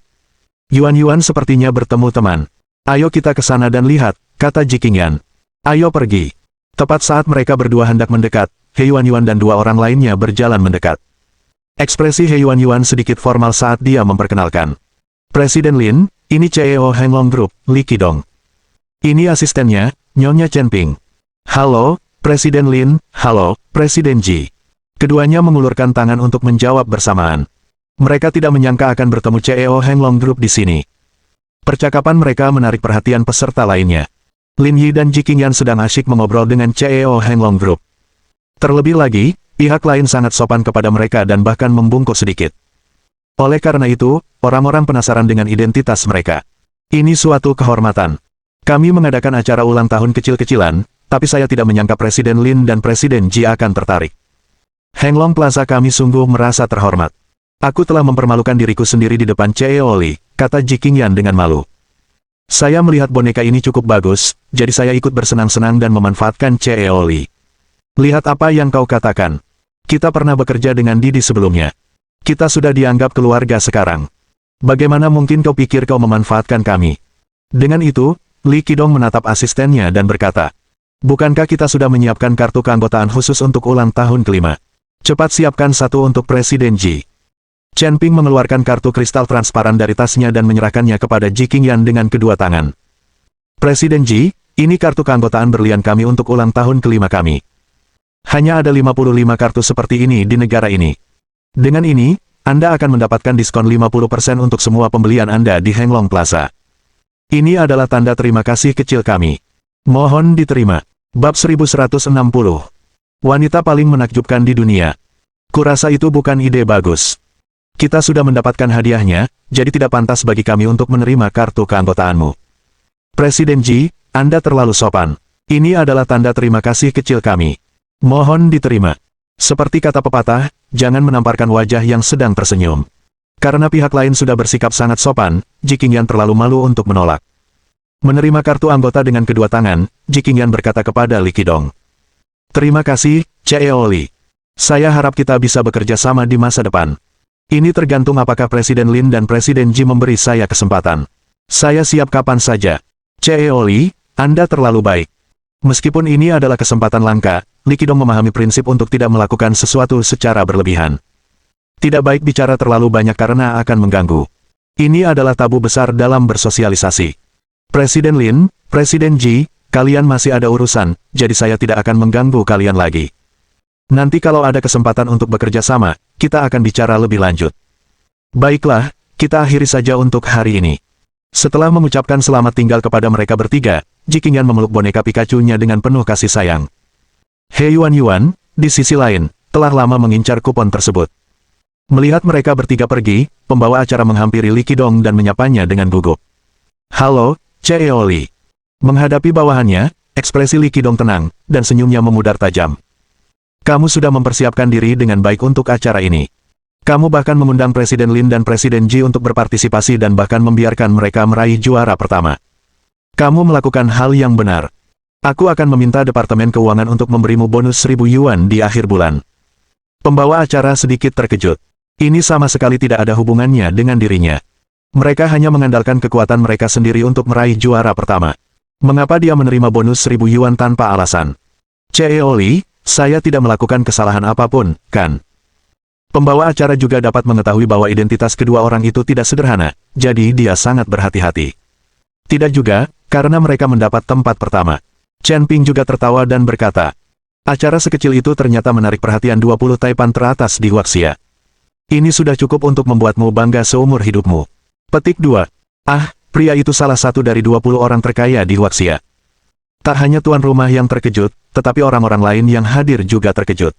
Yuan sepertinya bertemu teman. Ayo kita ke sana dan lihat, kata Jikinyan. Ayo pergi. Tepat saat mereka berdua hendak mendekat, He Yuan dan dua orang lainnya berjalan mendekat. Ekspresi He Yuan sedikit formal saat dia memperkenalkan. Presiden Lin, ini CEO Henglong Group, Li Qidong. Ini asistennya, Nyonya Chen Ping. Halo, Presiden Lin, halo, Presiden Ji. Keduanya mengulurkan tangan untuk menjawab bersamaan. Mereka tidak menyangka akan bertemu CEO Henglong Group di sini. Percakapan mereka menarik perhatian peserta lainnya. Lin Yi dan Jikinyan sedang asyik mengobrol dengan CEO Henglong Group. Terlebih lagi, pihak lain sangat sopan kepada mereka dan bahkan membungkuk sedikit. Oleh karena itu, orang-orang penasaran dengan identitas mereka. Ini suatu kehormatan. Kami mengadakan acara ulang tahun kecil-kecilan, tapi saya tidak menyangka Presiden Lin dan Presiden Ji akan tertarik. Henglong Plaza kami sungguh merasa terhormat. Aku telah mempermalukan diriku sendiri di depan CEO Li, kata Jikinyan dengan malu. Saya melihat boneka ini cukup bagus, jadi saya ikut bersenang-senang dan memanfaatkan CEO Li. Lihat apa yang kau katakan. Kita pernah bekerja dengan Didi sebelumnya. Kita sudah dianggap keluarga sekarang. Bagaimana mungkin kau pikir kau memanfaatkan kami? Dengan itu, Li Qidong menatap asistennya dan berkata, bukankah kita sudah menyiapkan kartu keanggotaan khusus untuk ulang tahun kelima? Cepat siapkan satu untuk Presiden Ji. Chen Ping mengeluarkan kartu kristal transparan dari tasnya dan menyerahkannya kepada Jikinyan dengan kedua tangan. Presiden Ji, ini kartu keanggotaan berlian kami untuk ulang tahun kelima kami. Hanya ada 55 kartu seperti ini di negara ini. Dengan ini, Anda akan mendapatkan diskon 50% untuk semua pembelian Anda di Henglong Plaza. Ini adalah tanda terima kasih kecil kami. Mohon diterima. Bab 1160. Wanita paling menakjubkan di dunia. Kurasa itu bukan ide bagus. Kita sudah mendapatkan hadiahnya, jadi tidak pantas bagi kami untuk menerima kartu keanggotaanmu. Presiden Ji, Anda terlalu sopan. Ini adalah tanda terima kasih kecil kami. Mohon diterima. Seperti kata pepatah, jangan menamparkan wajah yang sedang tersenyum. Karena pihak lain sudah bersikap sangat sopan, Jikinyan terlalu malu untuk menolak. Menerima kartu anggota dengan kedua tangan, Jikinyan berkata kepada Li Qidong. Terima kasih, CEO Li. Saya harap kita bisa bekerja sama di masa depan. Ini tergantung apakah Presiden Lin dan Presiden Ji memberi saya kesempatan. Saya siap kapan saja. CEO Li, Anda terlalu baik. Meskipun ini adalah kesempatan langka, Li Qidong memahami prinsip untuk tidak melakukan sesuatu secara berlebihan. Tidak baik bicara terlalu banyak karena akan mengganggu. Ini adalah tabu besar dalam bersosialisasi. Presiden Lin, Presiden Ji, kalian masih ada urusan, jadi saya tidak akan mengganggu kalian lagi. Nanti kalau ada kesempatan untuk bekerja sama, kita akan bicara lebih lanjut. Baiklah, kita akhiri saja untuk hari ini. Setelah mengucapkan selamat tinggal kepada mereka bertiga, Jikinyan memeluk boneka Pikachu-nya dengan penuh kasih sayang. He Yuan, di sisi lain, telah lama mengincar kupon tersebut. Melihat mereka bertiga pergi, pembawa acara menghampiri Li Qidong dan menyapanya dengan gugup. Halo, CEO Li. Menghadapi bawahannya, ekspresi Li Qidong tenang, dan senyumnya memudar tajam. Kamu sudah mempersiapkan diri dengan baik untuk acara ini. Kamu bahkan mengundang Presiden Lin dan Presiden Ji untuk berpartisipasi dan bahkan membiarkan mereka meraih juara pertama. Kamu melakukan hal yang benar. Aku akan meminta Departemen Keuangan untuk memberimu bonus 1.000 yuan di akhir bulan. Pembawa acara sedikit terkejut. Ini sama sekali tidak ada hubungannya dengan dirinya. Mereka hanya mengandalkan kekuatan mereka sendiri untuk meraih juara pertama. Mengapa dia menerima bonus 1.000 yuan tanpa alasan? CEO Li, saya tidak melakukan kesalahan apapun, kan? Pembawa acara juga dapat mengetahui bahwa identitas kedua orang itu tidak sederhana, jadi dia sangat berhati-hati. Tidak juga, karena mereka mendapat tempat pertama. Chen Ping juga tertawa dan berkata, acara sekecil itu ternyata menarik perhatian 20 taipan teratas di Huaxia. Ini sudah cukup untuk membuatmu bangga seumur hidupmu. Petik 2. Ah, pria itu salah satu dari 20 orang terkaya di Huaxia. Tak hanya tuan rumah yang terkejut, tetapi orang-orang lain yang hadir juga terkejut.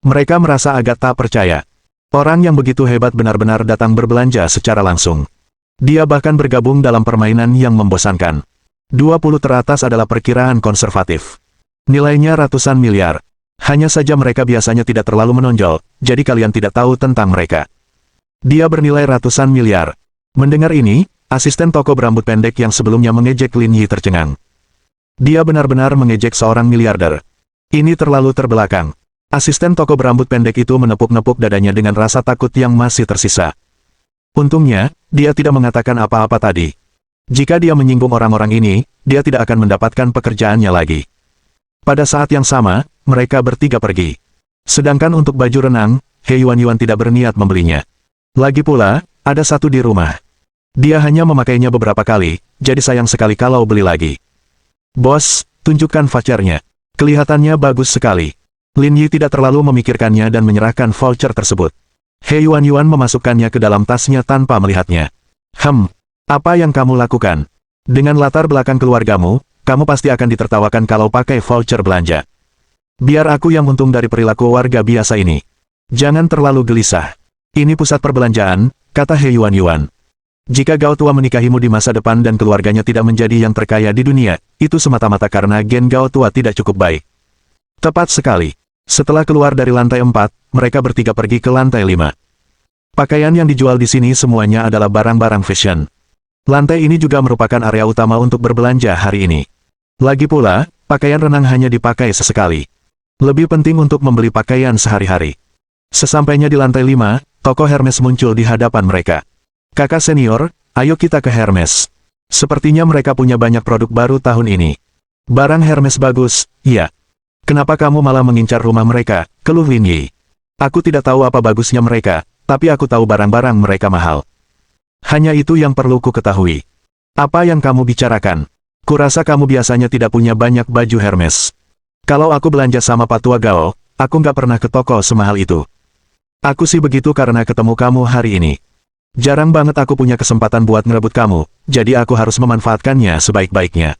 Mereka merasa agak tak percaya. Orang yang begitu hebat benar-benar datang berbelanja secara langsung. Dia bahkan bergabung dalam permainan yang membosankan. 20 teratas adalah perkiraan konservatif. Nilainya ratusan miliar. Hanya saja mereka biasanya tidak terlalu menonjol, jadi kalian tidak tahu tentang mereka. Dia bernilai ratusan miliar. Mendengar ini, asisten toko berambut pendek yang sebelumnya mengejek Lin Yi tercengang. Dia benar-benar mengejek seorang miliarder. Ini terlalu terbelakang. Asisten toko berambut pendek itu menepuk-nepuk dadanya dengan rasa takut yang masih tersisa. Untungnya, dia tidak mengatakan apa-apa tadi. Jika dia menyinggung orang-orang ini, dia tidak akan mendapatkan pekerjaannya lagi. Pada saat yang sama, mereka bertiga pergi. Sedangkan untuk baju renang, He Yuan tidak berniat membelinya. Lagi pula, ada satu di rumah. Dia hanya memakainya beberapa kali, jadi sayang sekali kalau beli lagi. Bos, tunjukkan vouchernya. Kelihatannya bagus sekali. Lin Yi tidak terlalu memikirkannya dan menyerahkan voucher tersebut. He Yuan memasukkannya ke dalam tasnya tanpa melihatnya. Apa yang kamu lakukan? Dengan latar belakang keluargamu, kamu pasti akan ditertawakan kalau pakai voucher belanja. Biar aku yang untung dari perilaku warga biasa ini. Jangan terlalu gelisah. Ini pusat perbelanjaan, kata He Yuan. Jika Gao Tua menikahimu di masa depan dan keluarganya tidak menjadi yang terkaya di dunia, itu semata-mata karena gen Gao Tua tidak cukup baik. Tepat sekali. Setelah keluar dari lantai 4, mereka bertiga pergi ke lantai 5. Pakaian yang dijual di sini semuanya adalah barang-barang fashion. Lantai ini juga merupakan area utama untuk berbelanja hari ini. Lagi pula, pakaian renang hanya dipakai sesekali. Lebih penting untuk membeli pakaian sehari-hari. Sesampainya di lantai 5, toko Hermes muncul di hadapan mereka. Kakak senior, ayo kita ke Hermes. Sepertinya mereka punya banyak produk baru tahun ini. Barang Hermes bagus, iya. Kenapa kamu malah mengincar rumah mereka, keluh Lin Yi. Aku tidak tahu apa bagusnya mereka, tapi aku tahu barang-barang mereka mahal. Hanya itu yang perlu ku ketahui. Apa yang kamu bicarakan? Kurasa kamu biasanya tidak punya banyak baju Hermes. Kalau aku belanja sama Pak Tua Gao, aku nggak pernah ke toko semahal itu. Aku sih begitu karena ketemu kamu hari ini. Jarang banget aku punya kesempatan buat ngerebut kamu, jadi aku harus memanfaatkannya sebaik-baiknya.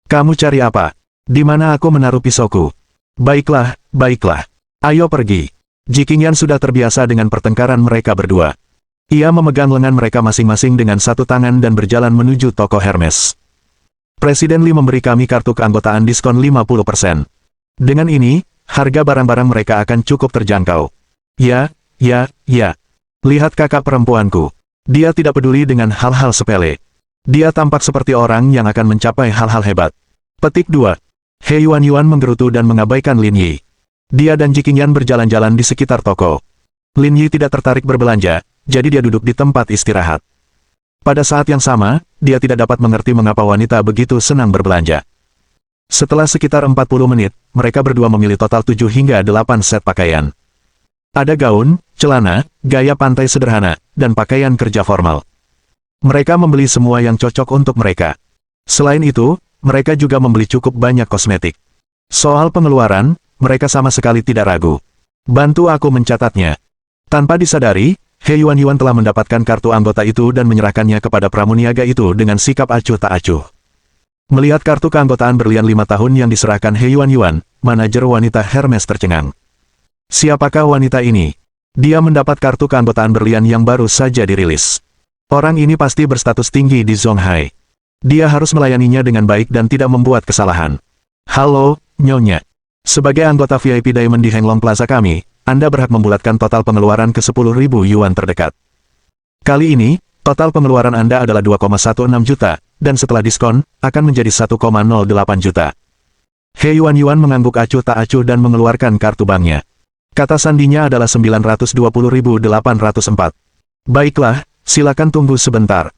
Kamu cari apa? Di mana aku menaruh pisauku? Baiklah, baiklah. Ayo pergi. Jiqingyan sudah terbiasa dengan pertengkaran mereka berdua. Ia memegang lengan mereka masing-masing dengan satu tangan dan berjalan menuju toko Hermes. Presiden Li memberi kami kartu keanggotaan diskon 50%. Dengan ini, harga barang-barang mereka akan cukup terjangkau. Ya. Lihat kakak perempuanku. Dia tidak peduli dengan hal-hal sepele. Dia tampak seperti orang yang akan mencapai hal-hal hebat. Petik 2. He Yuan menggerutu dan mengabaikan Lin Yi. Dia dan Jiqingyan berjalan-jalan di sekitar toko. Lin Yi tidak tertarik berbelanja, jadi dia duduk di tempat istirahat. Pada saat yang sama, dia tidak dapat mengerti mengapa wanita begitu senang berbelanja. Setelah sekitar 40 menit, mereka berdua memilih total 7 hingga 8 set pakaian. Ada gaun, celana, gaya pantai sederhana, dan pakaian kerja formal. Mereka membeli semua yang cocok untuk mereka. Selain itu, mereka juga membeli cukup banyak kosmetik. Soal pengeluaran, mereka sama sekali tidak ragu. Bantu aku mencatatnya. Tanpa disadari, He Yuan telah mendapatkan kartu anggota itu dan menyerahkannya kepada pramuniaga itu dengan sikap acuh tak acuh. Melihat kartu keanggotaan berlian 5 tahun yang diserahkan He Yuan, manajer wanita Hermes tercengang. Siapakah wanita ini? Dia mendapat kartu keanggotaan berlian yang baru saja dirilis. Orang ini pasti berstatus tinggi di Zonghai. Dia harus melayaninya dengan baik dan tidak membuat kesalahan. Halo, Nyonya. Sebagai anggota VIP Diamond di Henglong Plaza kami, Anda berhak membulatkan total pengeluaran ke 10.000 yuan terdekat. Kali ini, total pengeluaran Anda adalah 2,16 juta, dan setelah diskon, akan menjadi 1,08 juta. He Yuan mengangguk acuh tak acuh dan mengeluarkan kartu banknya. Kata sandinya adalah 920.804. Baiklah, silakan tunggu sebentar.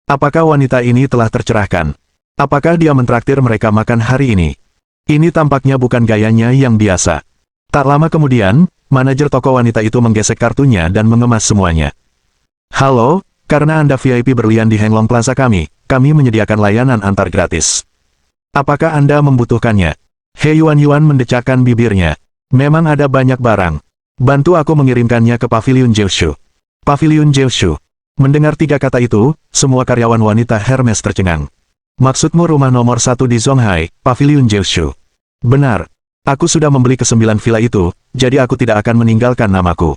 Apakah wanita ini telah tercerahkan? Apakah dia mentraktir mereka makan hari ini? Ini tampaknya bukan gayanya yang biasa. Tak lama kemudian, manajer toko wanita itu menggesek kartunya dan mengemas semuanya. Halo, karena Anda VIP berlian di Henglong Plaza kami menyediakan layanan antar gratis. Apakah Anda membutuhkannya? He Yuan mendecakkan bibirnya. Memang ada banyak barang. Bantu aku mengirimkannya ke Pavilion Jiushu. Pavilion Jiushu. Mendengar 3 kata itu, semua karyawan wanita Hermes tercengang. Maksudmu rumah nomor 1 di Zonghai, Pavilion Jiushu? Benar. Aku sudah membeli ke-9 villa itu, jadi aku tidak akan meninggalkan namaku.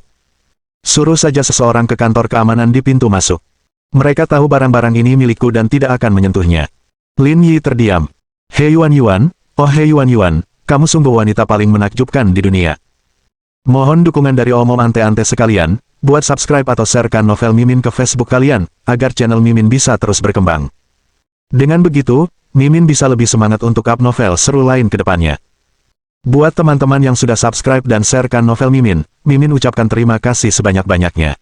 Suruh saja seseorang ke kantor keamanan di pintu masuk. Mereka tahu barang-barang ini milikku dan tidak akan menyentuhnya. Lin Yi terdiam. He Yuan, oh He Yuan, kamu sungguh wanita paling menakjubkan di dunia. Mohon dukungan dari omom ante-ante sekalian, buat subscribe atau sharekan novel Mimin ke Facebook kalian, agar channel Mimin bisa terus berkembang. Dengan begitu, Mimin bisa lebih semangat untuk up novel seru lain ke depannya. Buat teman-teman yang sudah subscribe dan sharekan novel Mimin, Mimin ucapkan terima kasih sebanyak-banyaknya.